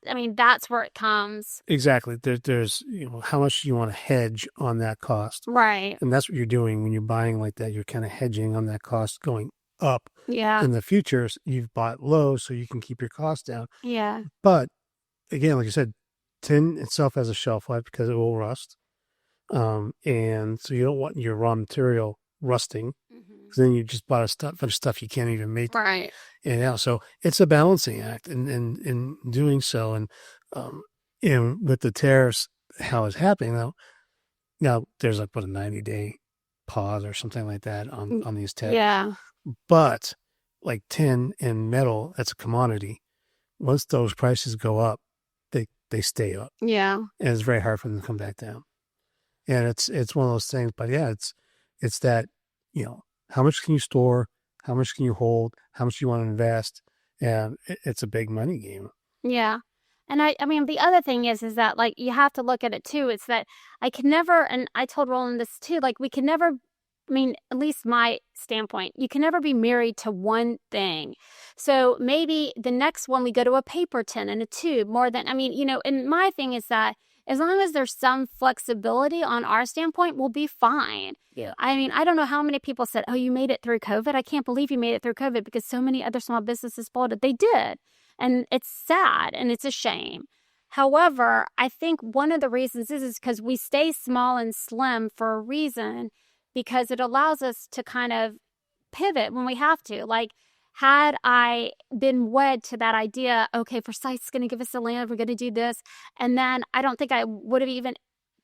where it comes. Exactly. There's, how much you want to hedge on that cost. Right. And that's what you're doing when you're buying like that. You're kind of hedging on that cost going up. Yeah. In the futures, you've bought low so you can keep your costs down. Yeah. But again, like you said, tin itself has a shelf life because it will rust. And so you don't want your raw material rusting because then you just bought a bunch of stuff you can't even make. Right. So it's a balancing act in doing so. And with the tariffs, how it's happening now there's like a 90-day pause or something like that on these tariffs. Yeah. But like tin and metal, that's a commodity. Once those prices go up, they stay up. Yeah. And it's very hard for them to come back down. And it's one of those things. But yeah, it's that, how much can you store? How much can you hold? How much do you want to invest? And it's a big money game. Yeah. And the other thing is that like you have to look at it too. It's that I can never, and I told Roland this too, like we can never I mean, at least my standpoint, you can never be married to one thing. So maybe the next one we go to a paper tin and a tube more than, I mean, and my thing is that as long as there's some flexibility on our standpoint, we'll be fine. Yeah. I mean, I don't know how many people said, oh, you made it through COVID. I can't believe you made it through COVID because so many other small businesses folded. They did. And it's sad and it's a shame. However, I think one of the reasons is because we stay small and slim for a reason, because it allows us to kind of pivot when we have to. Like, had I been wed to that idea, okay, Forsyth's going to give us the land, we're going to do this. And then I don't think I would have even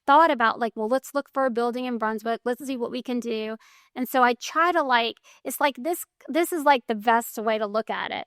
thought about like, well, let's look for a building in Brunswick. Let's see what we can do. And so I try to it's like this is like the best way to look at it.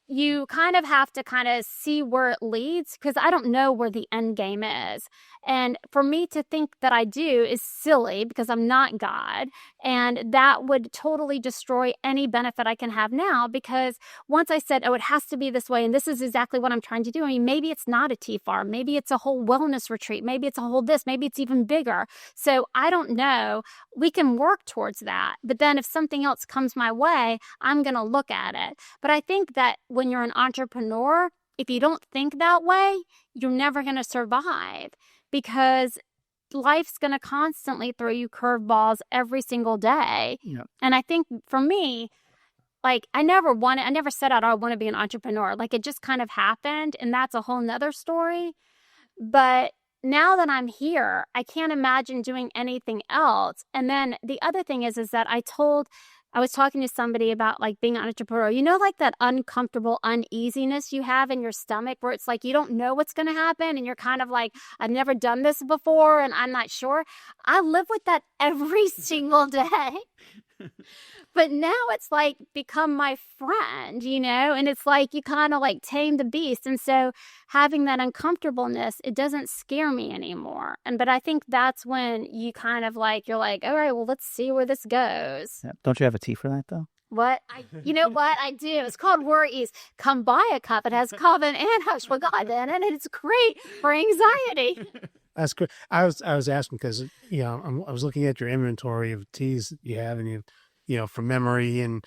You kind of have to kind of see where it leads, because I don't know where the end game is. And for me to think that I do is silly, because I'm not God. And that would totally destroy any benefit I can have now, because once I said, oh, it has to be this way, and this is exactly what I'm trying to do. I mean, maybe it's not a tea farm. Maybe it's a whole wellness retreat. Maybe it's a whole this. Maybe it's even bigger. So I don't know. We can work towards that. But then if something else comes my way, I'm going to look at it. But I think that when you're an entrepreneur, if you don't think that way, you're never going to survive, because life's going to constantly throw you curveballs every single day. Yeah. And I think for me, like, I never set out, I want to be an entrepreneur. Like, it just kind of happened, and that's a whole nother story. But now that I'm here, I can't imagine doing anything else. And then the other thing is that I was talking to somebody about like being an entrepreneur, like that uncomfortable uneasiness you have in your stomach, where it's like you don't know what's going to happen. And you're kind of like, I've never done this before and I'm not sure. I live with that every single day. But now it's like become my friend, and it's like you kind of like tame the beast. And so having that uncomfortableness, it doesn't scare me anymore. But I think that's when you kind of like, you're like, all right, well, let's see where this goes. Yeah. Don't you have a tea for that though? What? You know what? I do. It's called Worry Ease. Come buy a cup. It has coven and ashwagandha in it, and it's great for anxiety. That's good. I was asking because I was looking at your inventory of teas you have, and for memory and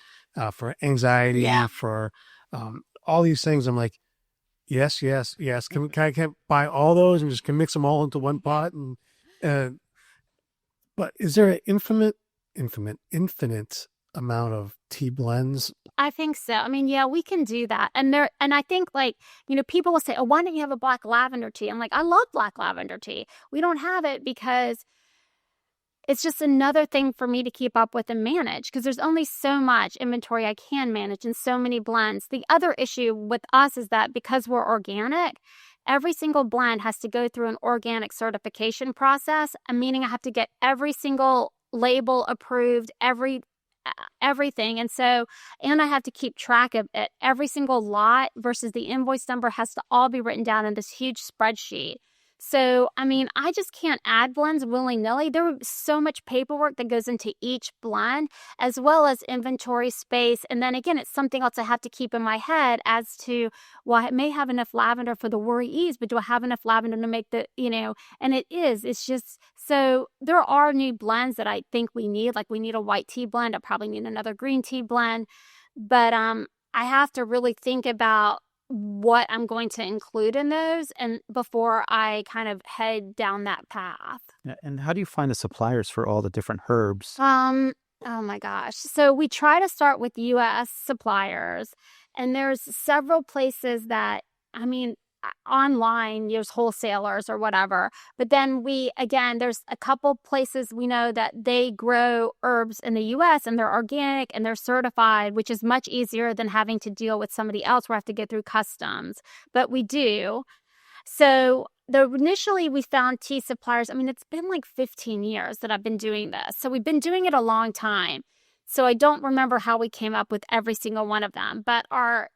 for anxiety, and for all these things. I'm like, yes. Can I buy all those and just can mix them all into one pot? And but is there an infinite amount of tea blends? I think so. I mean, yeah, we can do that. And I think people will say, oh, why don't you have a black lavender tea? I'm like, I love black lavender tea. We don't have it because it's just another thing for me to keep up with and manage, because there's only so much inventory I can manage and so many blends. The other issue with us is that because we're organic, every single blend has to go through an organic certification process, meaning I have to get every single label approved, everything. And I have to keep track of it. Every single lot versus the invoice number has to all be written down in this huge spreadsheet. So, I mean, I just can't add blends willy-nilly. There's so much paperwork that goes into each blend, as well as inventory space. And then again, it's something else I have to keep in my head as to, well, I may have enough lavender for the Worry Ease, but do I have enough lavender to make and it's just, so there are new blends that I think we need. Like, we need a white tea blend. I probably need another green tea blend. But I have to really think about what I'm going to include in those, and before I kind of head down that path. Yeah, and how do you find the suppliers for all the different herbs? Oh my gosh. So we try to start with US suppliers, and there's several places that, I mean, online, there's wholesalers or whatever. But then there's a couple places we know that they grow herbs in the US and they're organic and they're certified, which is much easier than having to deal with somebody else where I have to go through customs. But we do. So initially we found tea suppliers. I mean, it's been like 15 years that I've been doing this. So we've been doing it a long time. So I don't remember how we came up with every single one of them. But our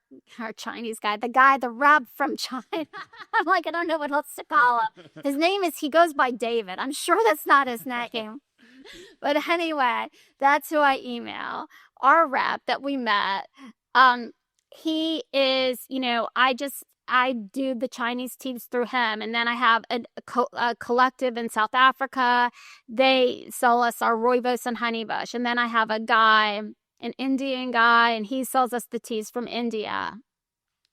Chinese guy, the rep from China, I'm like, I don't know what else to call him. His name he goes by David. I'm sure that's not his name. But anyway, that's who I email. Our rep that we met, he is, I do the Chinese teas through him. And then I have a collective in South Africa. They sell us our rooibos and honeybush. And then I have a guy, an Indian guy, and he sells us the teas from India.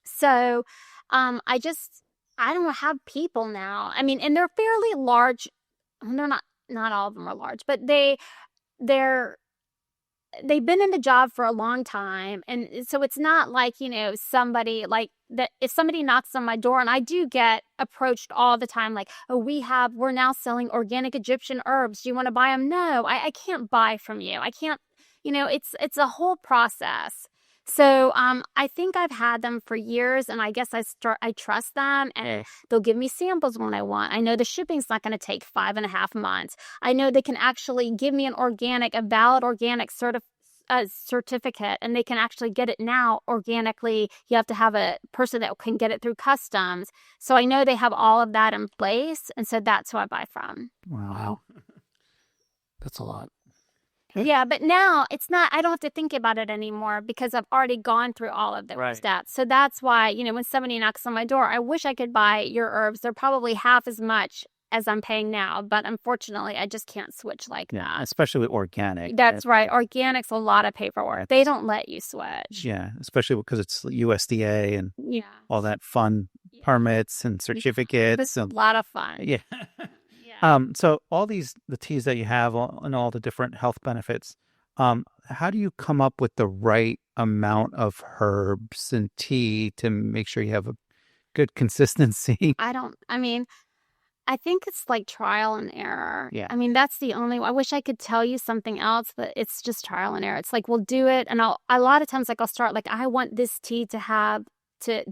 So I don't have people now. I mean, and they're fairly large. They're not all of them are large, but they've been in the job for a long time. And so it's not like, somebody like that. If somebody knocks on my door, and I do get approached all the time, like, oh, we're now selling organic Egyptian herbs. Do you want to buy them? No, I can't buy from you. I can't, it's a whole process. So I think I've had them for years, and I guess I trust them, and they'll give me samples when I want. I know the shipping's not going to take 5.5 months. I know they can actually give me a valid organic certificate, and they can actually get it now organically. You have to have a person that can get it through customs. So I know they have all of that in place, and so that's who I buy from. Wow. That's a lot. Yeah, but now I don't have to think about it anymore because I've already gone through all of those steps. So that's why, when somebody knocks on my door, I wish I could buy your herbs. They're probably half as much as I'm paying now, but unfortunately, I just can't switch like that. Especially with organic. That's right. Organic's a lot of paperwork. They don't let you switch. Yeah, especially because it's USDA and all that fun permits and certificates. It's a lot of fun. Yeah. So all the teas that you have and all the different health benefits, how do you come up with the right amount of herbs and tea to make sure you have a good consistency? I think it's like trial and error. Yeah. I mean, that's the only, I wish I could tell you something else, but it's just trial and error. It's like, we'll do it. And a lot of times, I'll start like, I want this tea to have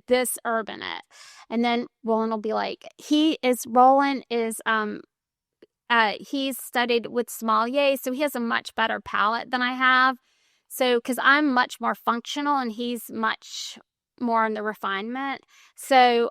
this herb in it. And then Roland will be like, he's studied with sommeliers, so he has a much better palate than I have. So, because I'm much more functional and he's much more in the refinement. So,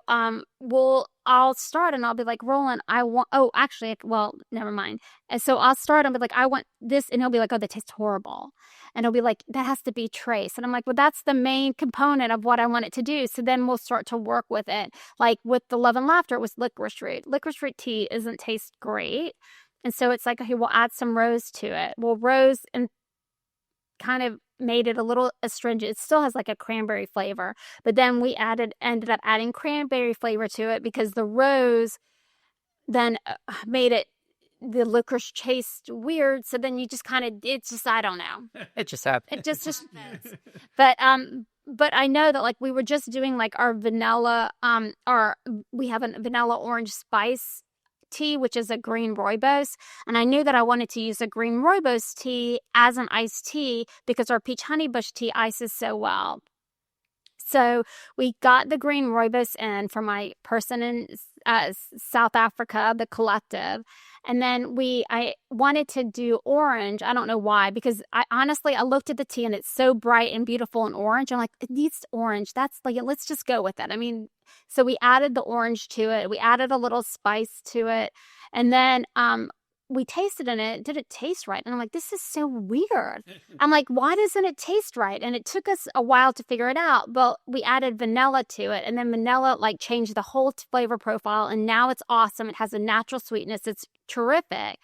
I'll start and I'll be like, Roland, never mind. And so I'll start and be like, I want this. And he'll be like, oh, that tastes horrible. And he'll be like, that has to be trace. And I'm like, well, that's the main component of what I want it to do. So then we'll start to work with it. Like with the Love and Laughter, it was licorice root. Licorice root tea doesn't taste great. And so it's like, okay, we'll add some rose to it. Well, rose and kind of made it a little astringent. It still has like a cranberry flavor, but then we ended up adding cranberry flavor to it because the rose then made the licorice taste weird. So then you just I don't know. It just happened. It just depends. But I know that like we were just doing like our vanilla, we have a vanilla orange spice tea, which is a green rooibos, and I knew that I wanted to use a green rooibos tea as an iced tea because our peach honeybush tea ices so well. So we got the green rooibos in for my person in South Africa, the collective, and then I wanted to do orange. I don't know why, because I looked at the tea and it's so bright and beautiful and orange. I'm like, it needs orange. That's like, let's just go with it. I mean, so we added the orange to it. We added a little spice to it, and then we tasted it and it didn't taste right. And I'm like, this is so weird. I'm like, why doesn't it taste right? And it took us a while to figure it out. But we added vanilla to it, and then vanilla like changed the whole flavor profile. And now it's awesome. It has a natural sweetness. It's terrific.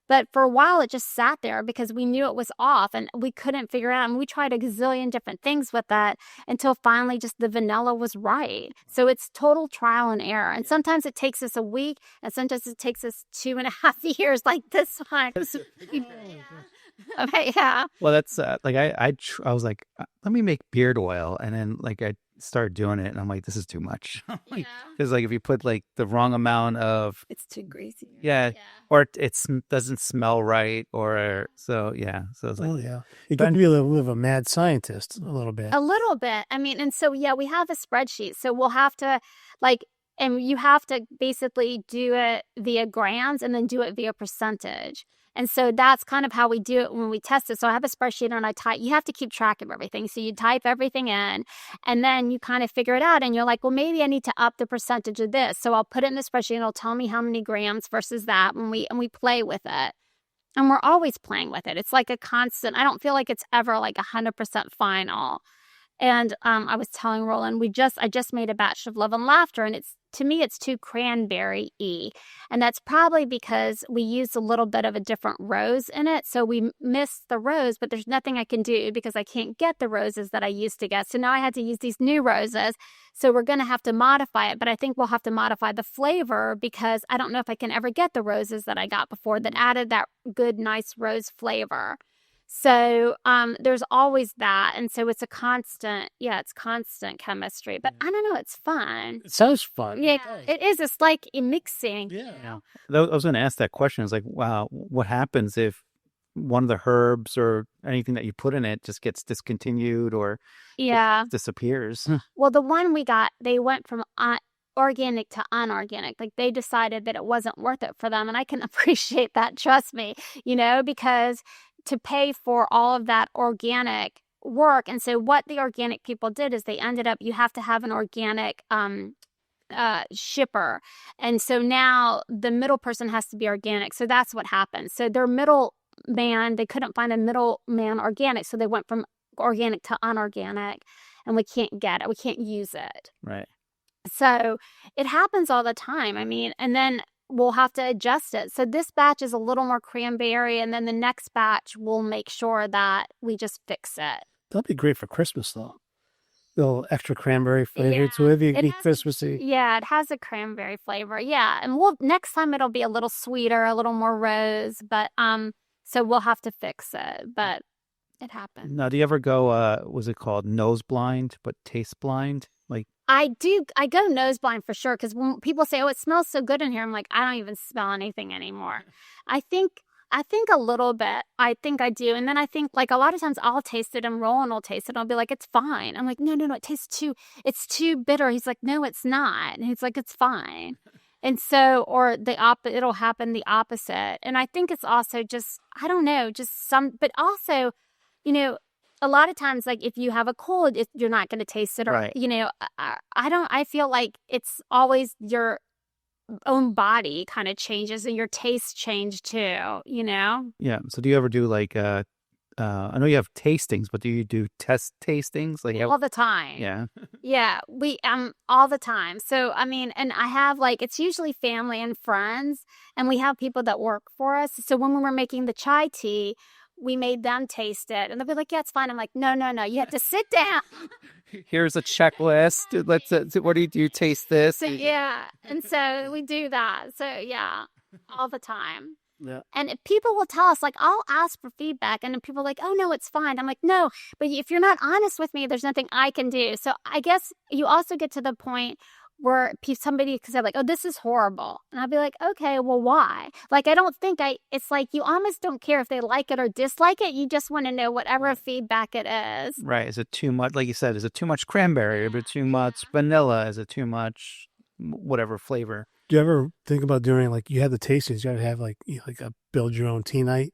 But for a while, it just sat there because we knew it was off and we couldn't figure it out. And we tried a gazillion different things with that until finally just the vanilla was right. So it's total trial and error. And sometimes it takes us a week, and sometimes it takes us 2.5 years like this one. Yeah. Well, that's like I was like, let me make beard oil, and then like I started doing it, and I'm like, this is too much. Because like if you put like the wrong amount of, it's too greasy. Yeah. Or it doesn't smell right, or so yeah. So it's like, oh yeah, you got to be a little bit of a mad scientist, a little bit. A little bit. I mean, and so we have a spreadsheet, so we'll have to and you have to basically do it via grams and then do it via percentage. And so that's kind of how we do it when we test it. So I have a spreadsheet and you have to keep track of everything. So you type everything in and then you kind of figure it out. And you're like, well, maybe I need to up the percentage of this. So I'll put it in the spreadsheet and it'll tell me how many grams versus that and we play with it. And we're always playing with it. It's like a constant. I don't feel like it's ever like 100% final. And I was telling Roland, I just made a batch of Love and Laughter, and to me it's too cranberry-y. And that's probably because we used a little bit of a different rose in it. So we missed the rose, but there's nothing I can do because I can't get the roses that I used to get. So now I had to use these new roses. So we're going to have to modify it, but I think we'll have to modify the flavor because I don't know if I can ever get the roses that I got before that added that good, nice rose flavor. So there's always that. And so it's constant chemistry. But I don't know, it's fun. It sounds fun. Yeah, it is. It's like a mixing. Yeah. I was going to ask that question. It's like, wow, what happens if one of the herbs or anything that you put in it just gets discontinued or disappears? Well, the one we got, they went from organic to unorganic. Like they decided that it wasn't worth it for them. And I can appreciate that. Trust me, because to pay for all of that organic work. And so what the organic people did is they ended up, you have to have an organic shipper. And so now the middle person has to be organic. So that's what happened. So their middleman, they couldn't find a middleman organic. So they went from organic to unorganic, and we can't get it. We can't use it. Right. So it happens all the time. I mean, and then we'll have to adjust it. So this batch is a little more cranberry, and then the next batch we'll make sure that we just fix it. That'd be great for Christmas, though. A little extra cranberry flavor to it. It'd be Christmassy. Yeah, it has a cranberry flavor. Yeah, and next time it'll be a little sweeter, a little more rose. But so we'll have to fix it. But it happens. Now, do you ever go? Was it called nose blind, but taste blind? Like I do. I go nose blind for sure because when people say, "Oh, it smells so good in here," I'm like, I don't even smell anything anymore. I think a little bit. I think I do, and then I think like a lot of times I'll taste it and Roland will taste it. And I'll be like, "It's fine." I'm like, "No, it tastes it's too bitter." He's like, "No, it's not," and he's like, "It's fine." And so, or it'll happen the opposite. And I think it's also just, I don't know, but also, a lot of times, like if you have a cold, you're not going to taste it. Or, right. I feel like it's always your own body kind of changes and your tastes change too, Yeah. So do you ever do like, I know you have tastings, but do you do test tastings? Like all the time. Yeah. Yeah. We, all the time. So, I mean, and I have it's usually family and friends, and we have people that work for us. So when we were making the chai tea, we made them taste it, and they'll be like, "Yeah, it's fine." I'm like, "No, you have to sit down." Here's a checklist. Let's. What do you taste this? So, yeah, and so we do that. So yeah, all the time. Yeah. And people will tell us, like, I'll ask for feedback, and then people are like, "Oh no, it's fine." I'm like, "No, but if you're not honest with me, there's nothing I can do." So I guess you also get to the point where somebody could say like, "Oh, this is horrible," and I'll be like, "Okay, well, why?" Like, I don't think it's like you almost don't care if they like it or dislike it. You just want to know whatever feedback it is. Right? Is it too much? Like you said, is it too much cranberry? Is it too much vanilla? Is it too much whatever flavor? Do you ever think about doing you have the tastings? You got to have like a build your own tea night.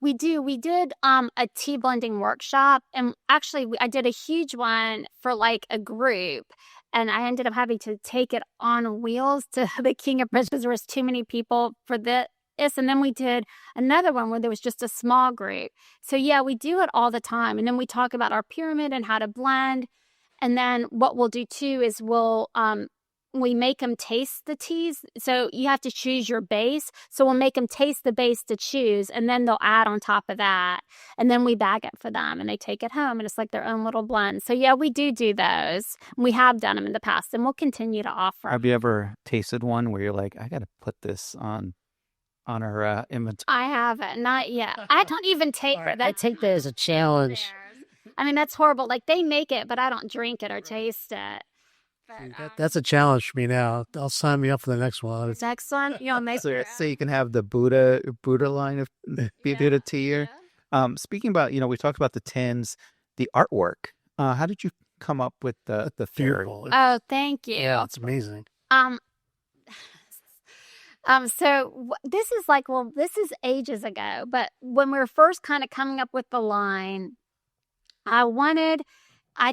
We do. We did a tea blending workshop, and actually, I did a huge one for like a group. And I ended up having to take it on wheels to the King of Prince because there was too many people for this. And then we did another one where there was just a small group. So yeah, we do it all the time. And then we talk about our pyramid and how to blend. And then what we'll do too is we make them taste the teas. So you have to choose your base. So we'll make them taste the base to choose, and then they'll add on top of that. And then we bag it for them, and they take it home, and it's like their own little blend. So yeah, we do those. We have done them in the past, and we'll continue to offer. Have you ever tasted one where you're like, I got to put this on our inventory? I haven't, not yet. I don't even take that. I take that as a challenge. I mean, that's horrible. Like they make it, but I don't drink it or taste it. That's a challenge for me now. I'll sign me up for the next one. Next one, make so you can have the Buddha line of Buddha tea here. Yeah. Speaking about, we talked about the tins, the artwork. How did you come up with the theory? Oh, thank you. Yeah, it's amazing. So this is ages ago, but when we were first kind of coming up with the line, I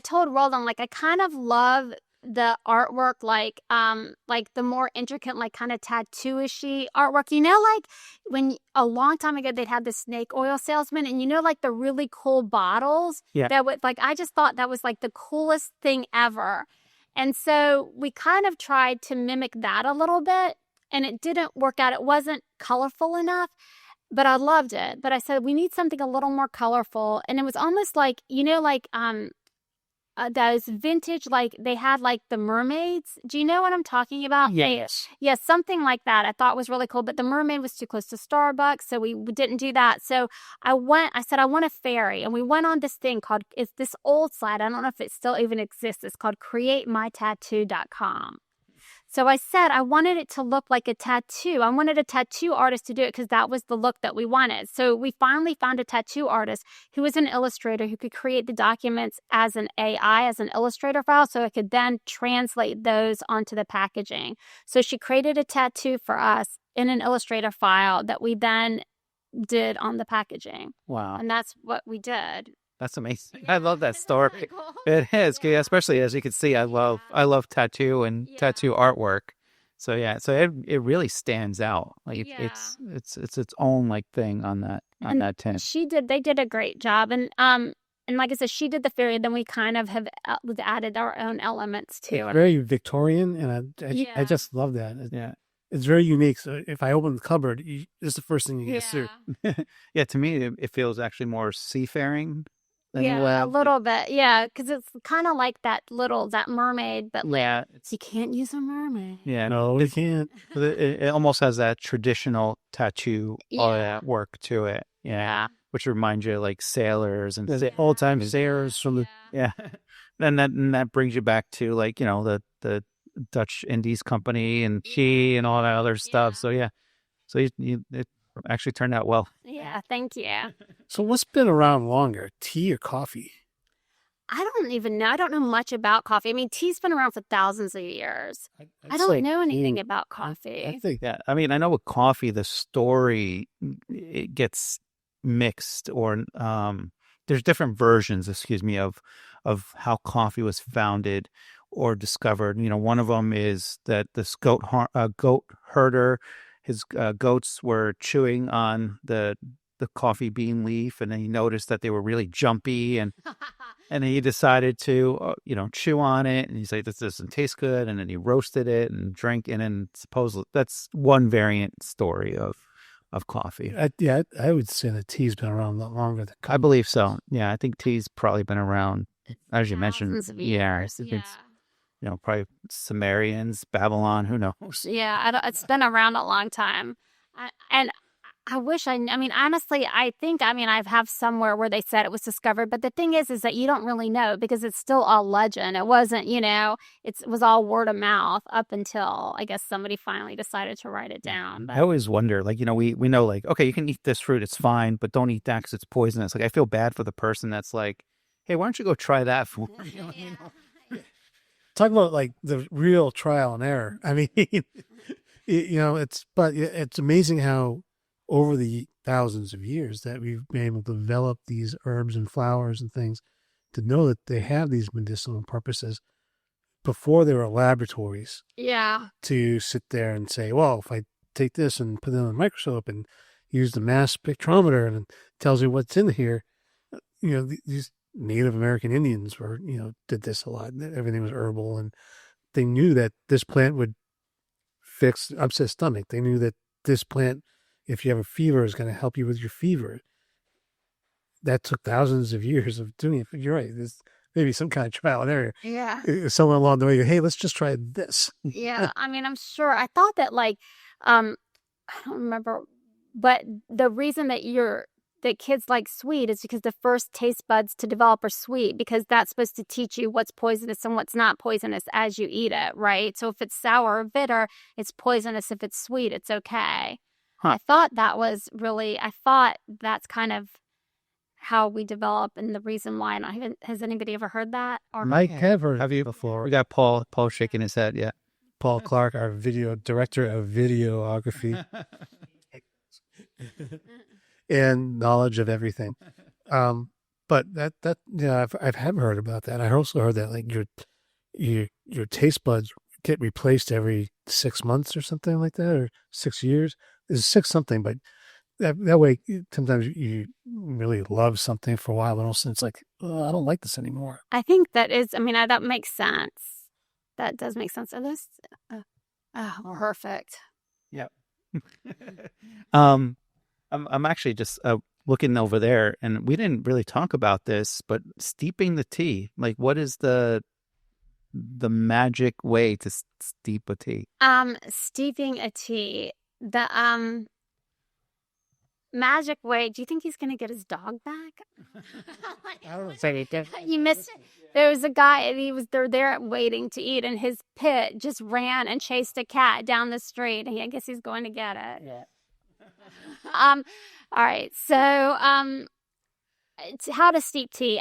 told Roland, like, I kind of love the artwork like the more intricate, like kind of tattoo-ishy artwork. You know, like when a long time ago they'd have the snake oil salesman, and you know, like the really cool bottles Yeah. that would like I just thought that was like the coolest thing ever. And so we kind of tried to mimic that a little bit, and it didn't work out. It wasn't colorful enough, but I loved it. But I said we need something a little more colorful, and it was almost like, you know, like those vintage, like they had like the mermaids. Do you know what I'm talking about? Yes. Yes, something like that. I thought was really cool, but the mermaid was too close to Starbucks, so we didn't do that. So I said, I want a fairy. And we went on this thing called, it's this old site. I don't know if it still even exists. It's called createmytattoo.com. So I said I wanted it to look like a tattoo. I wanted a tattoo artist to do it because that was the look that we wanted. So we finally found a tattoo artist who was an illustrator who could create the documents as an AI, as an illustrator file, so I could then translate those onto the packaging. So she created a tattoo for us in an illustrator file that we then did on the packaging. Wow. And that's what we did. That's amazing. Yeah, I love that isn't story. that cool? It is, Yeah. especially as you can see, I love tattoo and Yeah. tattoo artwork. So yeah, so it really stands out. Like Yeah. it's its own like thing on that And that tent. they did a great job. And like I said, she did the fairy, then we kind of have added our own elements to It's it. very Victorian, and I Yeah. just love that. Yeah. It's very unique. So if I open the cupboard, it's the first thing you get through. Yeah, to me it feels actually more seafaring than Yeah, a little bit. Yeah, because it's kind of like that mermaid, but like yeah, you can't use a mermaid. yeah. No, we can't. It almost has that traditional tattoo Yeah. work to it. Yeah. Which reminds you of like sailors and The old time sailors from the yeah. And that brings you back to like, you know, the Dutch Indies Company and tea and all that other stuff. Yeah. So yeah. So it actually turned out well. Yeah, thank you. So what's been around longer, tea or coffee? I don't even know. I don't know much about coffee. I mean, tea's been around for thousands of years. I'd I don't say know anything tea. about I coffee. think Yeah. I mean, I know with coffee, the story, it gets mixed or there's different versions, excuse me, of how coffee was founded or discovered. You know, one of them is that this goat herder, his goats were chewing on the coffee bean leaf, and then he noticed that they were really jumpy, and he decided to chew on it, and he's like, this doesn't taste good, and then he roasted it and drank it, and supposedly that's one variant story of coffee. I would say that tea's been around a lot longer than coffee. I believe so. Yeah, I think tea's probably been around, as you mentioned. Thousands of Yeah, years. it's probably Sumerians, Babylon, who knows? Yeah, it's been around a long time. And I wish I mean, honestly, I have somewhere where they said it was discovered, but the thing is that you don't really know because it's still all legend. It wasn't, it was all word of mouth up until I guess somebody finally decided to write it down. But I always wonder, like, we know, like, okay, you can eat this fruit, it's fine, but don't eat that because it's poisonous. Like, I feel bad for the person that's like, hey, why don't you go try that for me? Talk about like the real trial and error. I mean, it's amazing how over the thousands of years that we've been able to develop these herbs and flowers and things to know that they have these medicinal purposes before there were laboratories. Yeah. To sit there and say, well, if I take this and put it on a microscope and use the mass spectrometer and it tells you what's in here, these Native American Indians did this a lot. Everything was herbal, and they knew that this plant would fix upset stomach. They knew that this plant, if you have a fever, is going to help you with your fever. That took thousands of years of doing it. But you're right. There's maybe some kind of trial and error. Yeah. Someone along the way, hey, let's just try this. Yeah. I mean, I'm sure. I thought that I don't remember, but the reason that kids like sweet is because the first taste buds to develop are sweet, because that's supposed to teach you what's poisonous and what's not poisonous as you eat it, right? So if it's sour or bitter, it's poisonous. If it's sweet, it's okay. Huh. I thought that's kind of how we develop and the reason why. Has anybody ever heard that? Or Mike have heard Have you before. We got Paul shaking his head. Yeah. Paul Clark, our director of videography. And knowledge of everything. But I've heard about that. I also heard that like your taste buds get replaced every 6 months or something like that, or 6 years. It's six something, but that way sometimes you really love something for a while, and all of a sudden it's like, oh, I don't like this anymore. I think that is. I mean, that makes sense. That does make sense. Are those perfect? Yep. I'm actually just looking over there, and we didn't really talk about this, but steeping the tea, like what is the magic way to steep a tea? Steeping a tea. The magic way. Do you think he's gonna get his dog back? I don't know. You missed it. There was a guy, and they're there waiting to eat, and his pit just ran and chased a cat down the street. I guess he's going to get it. Yeah. All right. So, how to steep tea.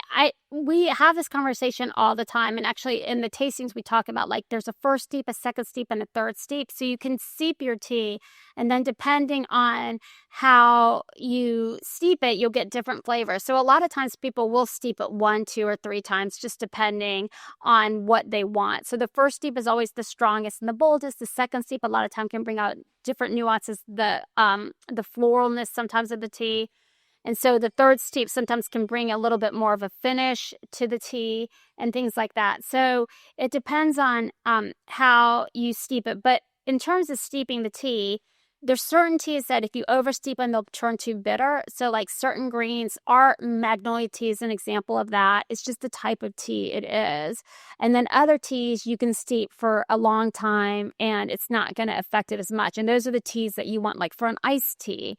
We have this conversation all the time, and actually in the tastings we talk about, like, there's a first steep, a second steep, and a third steep. So you can steep your tea, and then depending on how you steep it, you'll get different flavors. So a lot of times people will steep it 1, 2, or 3 times, just depending on what they want. So the first steep is always the strongest and the boldest. The second steep a lot of time can bring out different nuances, the floralness sometimes of the tea. And so the third steep sometimes can bring a little bit more of a finish to the tea and things like that. So it depends on how you steep it. But in terms of steeping the tea, there's certain teas that if you oversteep them, they'll turn too bitter. So like certain greens, our magnolia tea is an example of that. It's just the type of tea it is. And then other teas you can steep for a long time and it's not going to affect it as much. And those are the teas that you want, like for an iced tea.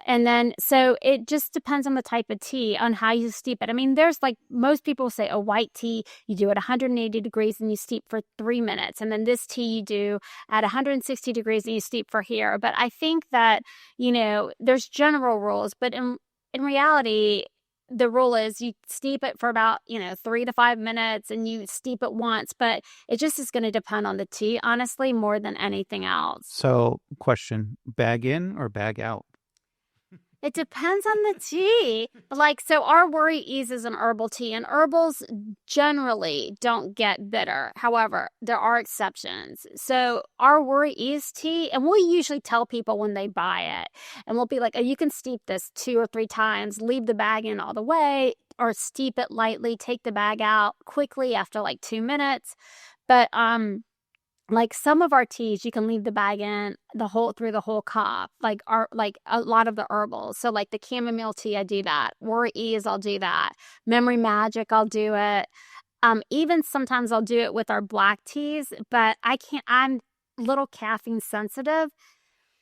And then, so it just depends on the type of tea, on how you steep it. I mean, there's like, most people say a white tea, you do it 180 degrees and you steep for 3 minutes. And then this tea you do at 160 degrees and you steep for here. But I think that, there's general rules, but in reality, the rule is you steep it for about, 3 to 5 minutes and you steep it once, but it just is going to depend on the tea, honestly, more than anything else. So question, bag in or bag out? It depends on the tea. Like, so our Worry Ease is an herbal tea, and herbals generally don't get bitter. However, there are exceptions. So our Worry Ease tea, and we'll usually tell people when they buy it, and we'll be like, oh, you can steep this 2 or 3 times, leave the bag in all the way, or steep it lightly, take the bag out quickly after like 2 minutes. But, like some of our teas, you can leave the bag in through the whole cup, like a lot of the herbals. So like the chamomile tea, I do that. Worry Ease, I'll do that. Memory Magic, I'll do it. Even sometimes I'll do it with our black teas, but I'm a little caffeine sensitive.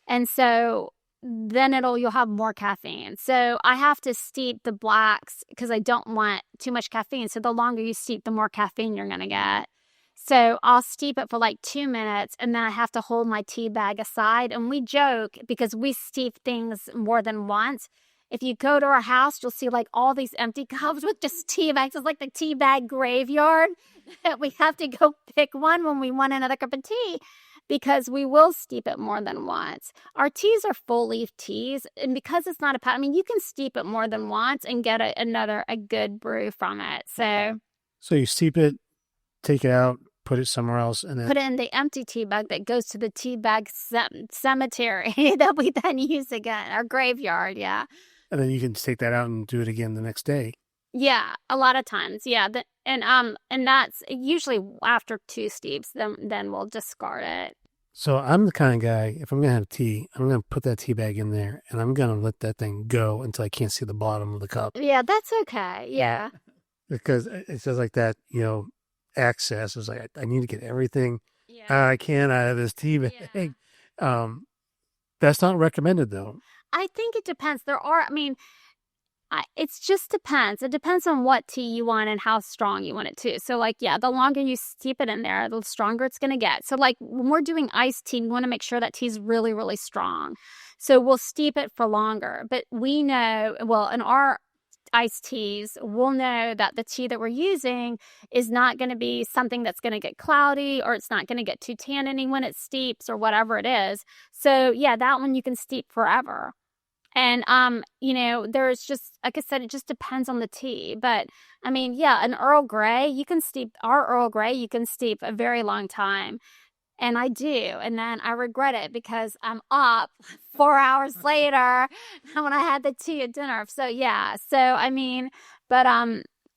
And so then you'll have more caffeine. So I have to steep the blacks because I don't want too much caffeine. So the longer you steep, the more caffeine you're going to get. So I'll steep it for like 2 minutes and then I have to hold my tea bag aside. And we joke because we steep things more than once. If you go to our house, you'll see like all these empty cups with just tea bags. It's like the tea bag graveyard. We have to go pick one when we want another cup of tea because we will steep it more than once. Our teas are full leaf teas. And because it's not you can steep it more than once and get a good brew from it. So you steep it, take it out, put it somewhere else, and then put it in the empty tea bag that goes to the tea bag cemetery that we then use again, our graveyard. Yeah. And then you can take that out and do it again the next day. Yeah, a lot of times. Yeah, and that's usually after 2 steeps. Then we'll discard it. So I'm the kind of guy, if I'm gonna have tea, I'm gonna put that tea bag in there, and I'm gonna let that thing go until I can't see the bottom of the cup. Yeah, that's okay. Yeah. Because it says like that, access is like I need to get everything I can out of this tea bag. Yeah. That's not recommended though. I think it depends. It just depends. It depends on what tea you want and how strong you want it too. So like, the longer you steep it in there, the stronger it's going to get. So like when we're doing iced tea, we want to make sure that tea is really, really strong. So we'll steep it for longer. But we know, in our iced teas, we'll know that the tea that we're using is not going to be something that's going to get cloudy or it's not going to get too tanniny when it steeps or whatever it is. So that one you can steep forever. And there's just, like I said, it just depends on the tea. But I mean, yeah, an Earl Grey, our Earl Grey, you can steep a very long time. And I do. And then I regret it because I'm up 4 hours later when I had the tea at dinner. So yeah. So I mean, but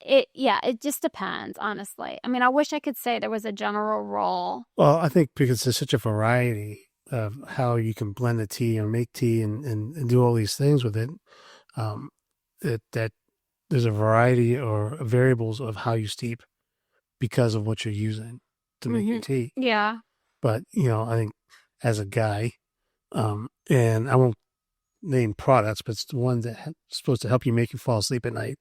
it just depends, honestly. I mean, I wish I could say there was a general rule. Well, I think because there's such a variety of how you can blend the tea or make tea and do all these things with it, that there's a variety or variables of how you steep because of what you're using to make your tea. Yeah. But, I think as a guy, and I won't name products, but it's the one that's supposed to help you make you fall asleep at night.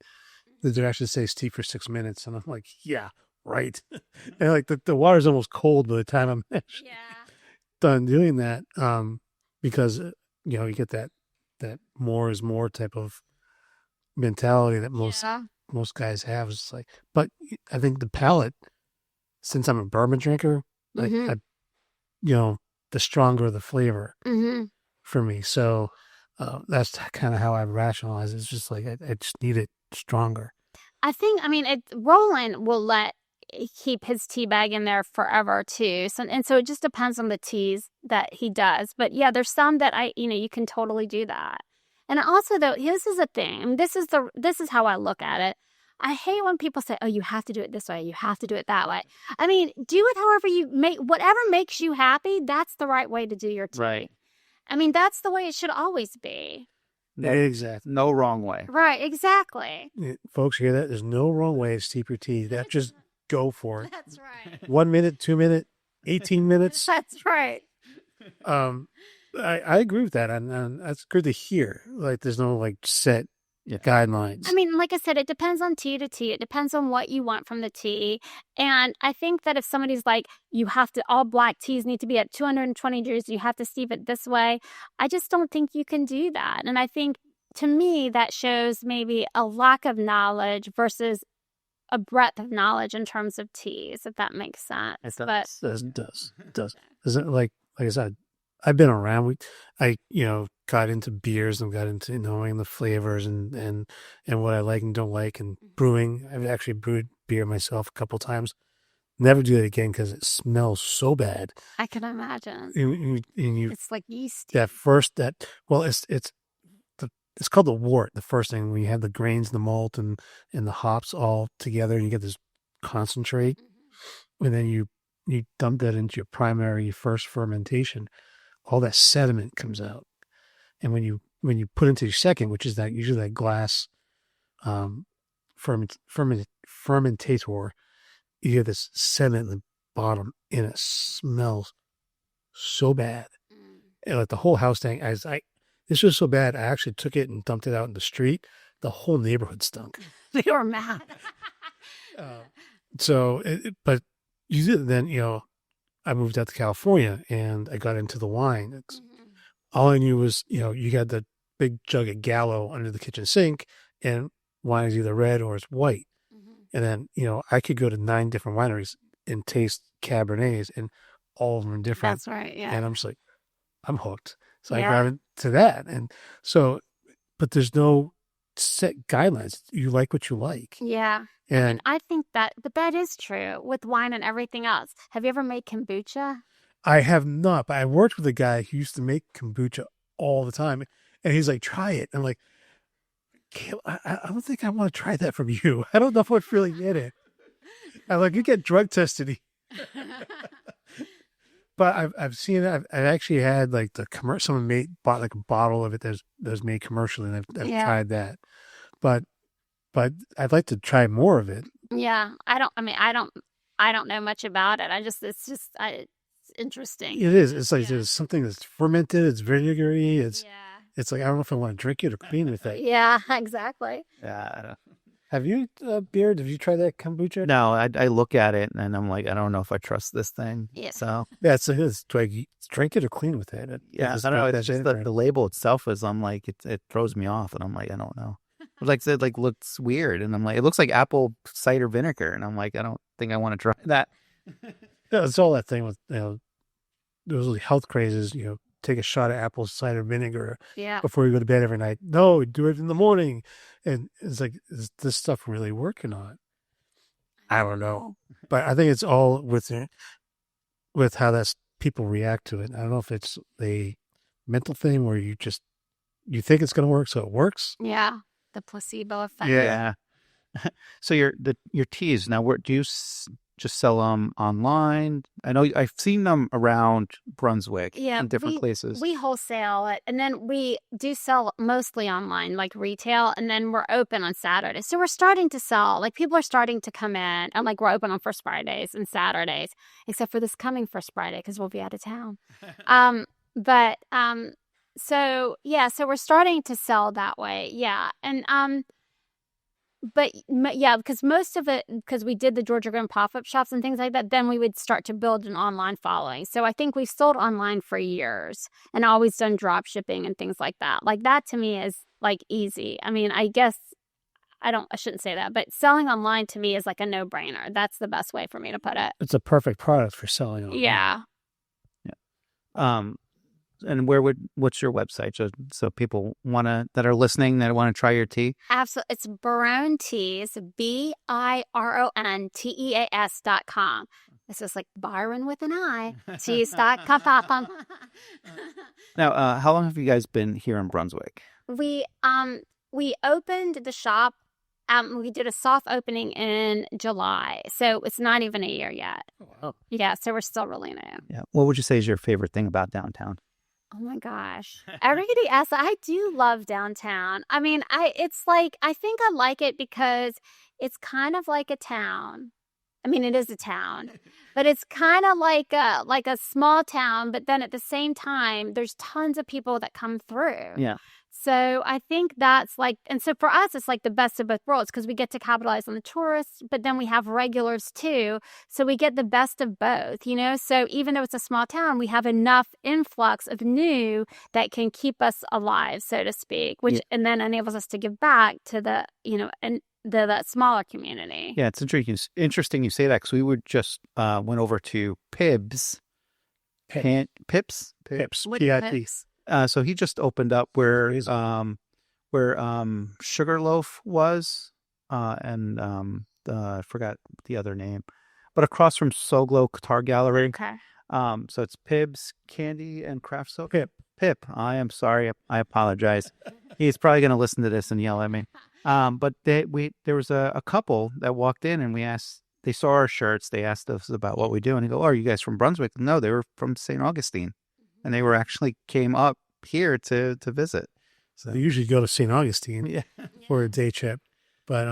They actually say steep for 6 minutes. And I'm like, yeah, right. And like the water's almost cold by the time I'm actually done doing that. Because, you get that more is more type of mentality that most guys have. It's like, but I think the palate, since I'm a bourbon drinker, the stronger the flavor for me. So that's kind of how I rationalize it. It's just like I just need it stronger. I think, Roland will keep his tea bag in there forever too. So it just depends on the teas that he does. But yeah, there's some that you can totally do that. And also though, this is a thing. I mean, this is how I look at it. I hate when people say, oh, you have to do it this way. You have to do it that way. I mean, do it however whatever makes you happy. That's the right way to do your tea. Right. I mean, that's the way it should always be. Exactly. No wrong way. Right. Exactly. Folks, hear that? There's no wrong way to steep your tea. Just go for it. That's right. 1 minute, 2 minutes, 18 minutes. That's right. I agree with that. And that's good to hear. Like, there's no set guidelines. I mean, like I said, it depends on tea to tea. It depends on what you want from the tea. And I think that if somebody's like, all black teas need to be at 220 degrees, you have to steep it this way, I just don't think you can do that. And I think, to me, that shows maybe a lack of knowledge versus a breadth of knowledge in terms of teas, if that makes sense. It does. Isn't like I said, I've been around. I got into beers and got into knowing the flavors and what I like and don't like, and brewing. I've actually brewed beer myself a couple times. Never do that again because it smells so bad. I can imagine. It's like yeast. It's called the wort. The first thing, when you have the grains, the malt, and the hops all together, and you get this concentrate, and then you dump that into your primary first fermentation. All that sediment comes out, and when you put into your second, which is usually that glass fermentator, you hear this sediment in the bottom, and it smells so bad, and like the whole house thing. This was so bad, I actually took it and dumped it out in the street. The whole neighborhood stunk. They were mad. But then I moved out to California and I got into the wine. All I knew was, you got the big jug of Gallo under the kitchen sink, and wine is either red or it's white. And then, I could go to 9 different wineries and taste Cabernets, and all of them are different. That's right, yeah. And I'm just like, I'm hooked. So I grabbed to that. And so, but there's no set guidelines. You like what you like. Yeah. And I think but that is true with wine and everything else. Have you ever made kombucha? I have not, but I worked with a guy who used to make kombucha all the time. And he's like, try it. And I'm like, I don't think I want to try that from you. I don't know what's really in it. I'm like, you get drug tested. But I've seen it. I've actually had like the someone bought like a bottle of it that was made commercially, and I've tried that. But I'd like to try more of it. Yeah, I don't know much about it. It's interesting. It is. It's like there's something that's fermented. It's vinegary. It's like I don't know if I want to drink it or clean with it. Yeah, exactly. Yeah, I don't. Have you, Beard? Have you tried that kombucha? No, I look at it and I'm like, I don't know if I trust this thing. Yeah. So it's like drink it or clean with it. I don't know. It's just the label itself is. I'm like, it throws me off, and I'm like, I don't know. Like it looks weird, and I'm like, it looks like apple cider vinegar, and I'm like, I don't think I want to try that. It's all that thing with those health crazes. take a shot of apple cider vinegar Yeah. before you go to bed every night. No, do it in the morning. And it's like, is this stuff really working or not? I don't know. But I think it's all with how people react to it. I don't know if it's a mental thing where you think it's going to work, so it works. Yeah. The placebo effect. Yeah. So your teas now, where do you just sell them online? I know I've seen them around Brunswick in different places. We wholesale it, and then we do sell mostly online, like retail, and then we're open on Saturdays. So we're starting to sell, like people are starting to come in, and like we're open on First Fridays and Saturdays, except for this coming First Friday because we'll be out of town. So we're starting to sell that way. Yeah. And, because most of it, because we did the Georgia Grown pop-up shops and things like that, then we would start to build an online following. So I think we've sold online for years and always done drop shipping and things like that. Like that to me is like easy. I mean, I guess I shouldn't say that, but selling online to me is like a no-brainer. That's the best way for me to put it. It's a perfect product for selling online. Yeah. And what's your website? So people that are listening that want to try your tea? Absolutely. It's Biron Teas, BironTeas.com. This is like Byron with an I, teas.com. Now, how long have you guys been here in Brunswick? We opened the shop. We did a soft opening in July, so it's not even a year yet. Oh, wow. Yeah, so we're still really new. Yeah. What would you say is your favorite thing about downtown? Oh my gosh. Everybody asks, I do love downtown. I mean, I think I like it because it's kind of like a town. I mean, it is a town, but it's kind of like a small town, but then at the same time, there's tons of people that come through. Yeah. So I think that's like, and so for us, it's like the best of both worlds because we get to capitalize on the tourists, but then we have regulars too. So we get the best of both, you know? So even though it's a small town, we have enough influx of new that can keep us alive, so to speak, which, and then enables us to give back to the, and the smaller community. Yeah, it's interesting you say that because we just went over to Pips. Pips. Pips. So he just opened up where Sugarloaf was, and I forgot the other name, but across from Soglo Guitar Gallery. Okay. So it's Pibbs Candy and Craft Soap. Pip. I am sorry. I apologize. He's probably going to listen to this and yell at me. But there was a couple that walked in and we asked. They saw our shirts. They asked us about what we do, and he go, "Oh, are you guys from Brunswick?" No, they were from St. Augustine. And they came up here to visit. So they usually go to St. Augustine for a day trip. But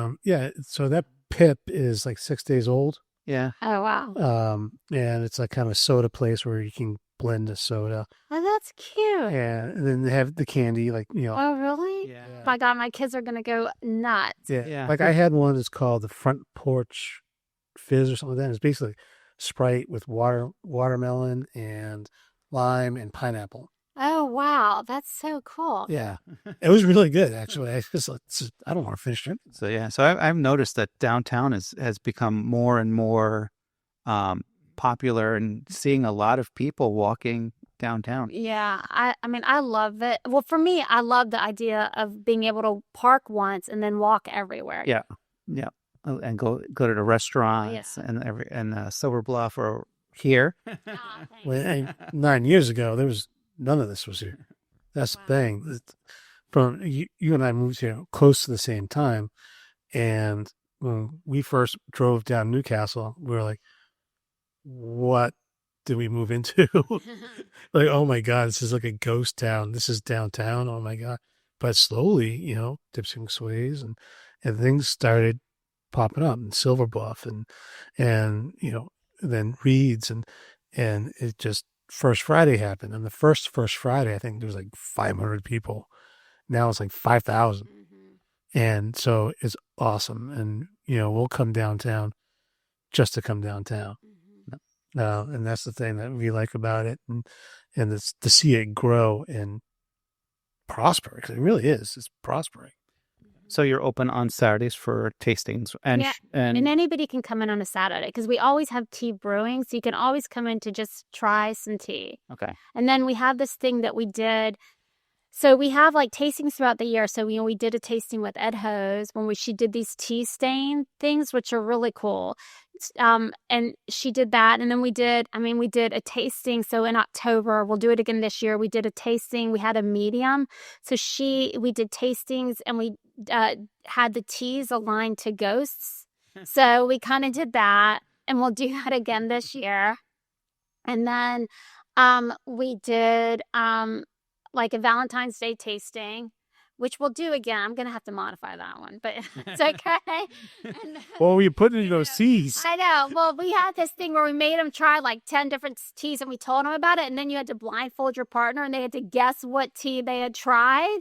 so that Pip is like 6 days old. Yeah. Oh, wow. And it's like kind of a soda place where you can blend a soda. Oh, that's cute. Yeah. And then they have the candy, like, Oh, really? Yeah. My God, my kids are going to go nuts. Yeah. Like I had one that's called the Front Porch Fizz or something like that. It's basically Sprite with watermelon and lime and pineapple. Oh, wow. That's so cool. Yeah. It was really good, actually. I don't want to finish it. So, So I've noticed that downtown has become more and more popular and seeing a lot of people walking downtown. Yeah. I mean, I love it. Well, for me, I love the idea of being able to park once and then walk everywhere. Yeah. Yeah. And go to the restaurants and Silver Bluff or here. Well, 9 years ago, none of this was here. That's the thing. From you and I moved here close to the same time, and when we first drove down Newcastle, we were like, "What did we move into?" Like, oh my God, this is like a ghost town. This is downtown. Oh my God! But slowly, dips and sways, and things started popping up in Silver Bluff, and then Reeds, and it just First Friday happened, and the first Friday I think there was like 500 people. Now it's like 5,000, and so it's awesome. And we'll come downtown just to come downtown. And that's the thing that we like about it, and it's to see it grow and prosper, because it really is. It's prospering. So you're open on Saturdays for tastings, and Yeah. And anybody can come in on a Saturday because we always have tea brewing. So you can always come in to just try some tea. okay. And then we have this thing that we did. So we have like tastings throughout the year. So we did a tasting with Ed Hose when she did these tea stain things, which are really cool. And she did that. And then we did a tasting. So in October, we'll do it again this year. We did a tasting. We had a medium. So we did tastings and we had the teas aligned to ghosts. So we kind of did that. And we'll do that again this year. And then we did like a Valentine's Day tasting, which we'll do again. I'm going to have to modify that one, but it's okay. And, What were you putting in those teas? I know. Well, we had this thing where we made them try like 10 different teas and we told them about it. And then you had to blindfold your partner and they had to guess what tea they had tried.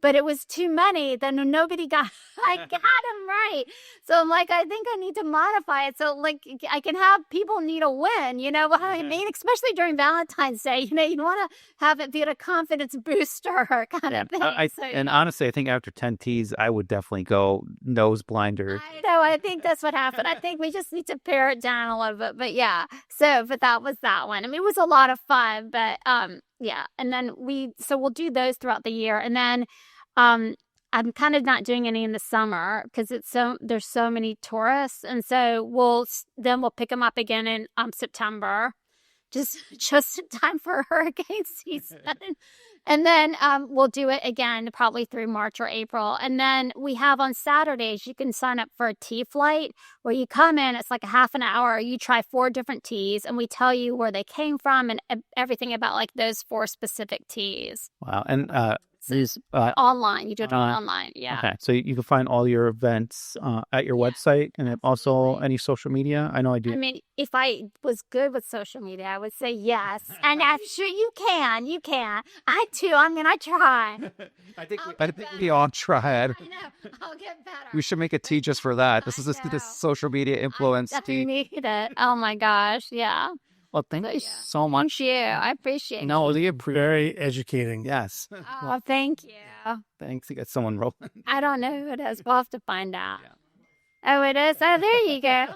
But it was too many. Then nobody got, I got them right. So I'm like, I think I need to modify it. So like I can have people need a win, you know what I mean? Especially during Valentine's Day, you know, you want to have it be a confidence booster kind of thing. And honestly, I think after 10 teas, I would definitely go nose blinder. I know. I think that's what happened. I think we just need to pare it down a little bit. But yeah. But that was that one. I mean, it was a lot of fun, but yeah. And then we'll do those throughout the year. And then I'm kind of not doing any in the summer because there's so many tourists. And so we'll pick them up again in September, just in time for hurricane season. And then we'll do it again probably through March or April. And then we have on Saturdays, you can sign up for a tea flight where you come in, it's like a half an hour, you try 4 different teas and we tell you where they came from and everything about like those 4 specific teas. Wow. And these online, you do it online. Yeah. Okay. So you can find all your events at your website and also any social media. I know I do. I mean, if I was good with social media, I would say yes. And I'm sure you can. You can. I too. I mean, I try. I think we all tried. I know. I'll get better. We should make a tea just for that. This is this social media influence I tea. need it. Oh my gosh. Yeah. Well, thank you so much. Thank you. I appreciate it. No, Very educating. yes. Oh, thank you. Thanks. You got someone rolling. I don't know who it is. We'll have to find out. Yeah. Oh, it is? Oh, there you go.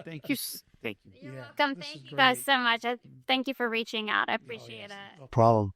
Thank you. Thank you. You're welcome. Thank you guys so much. Thank you for reaching out. I appreciate it. No problem.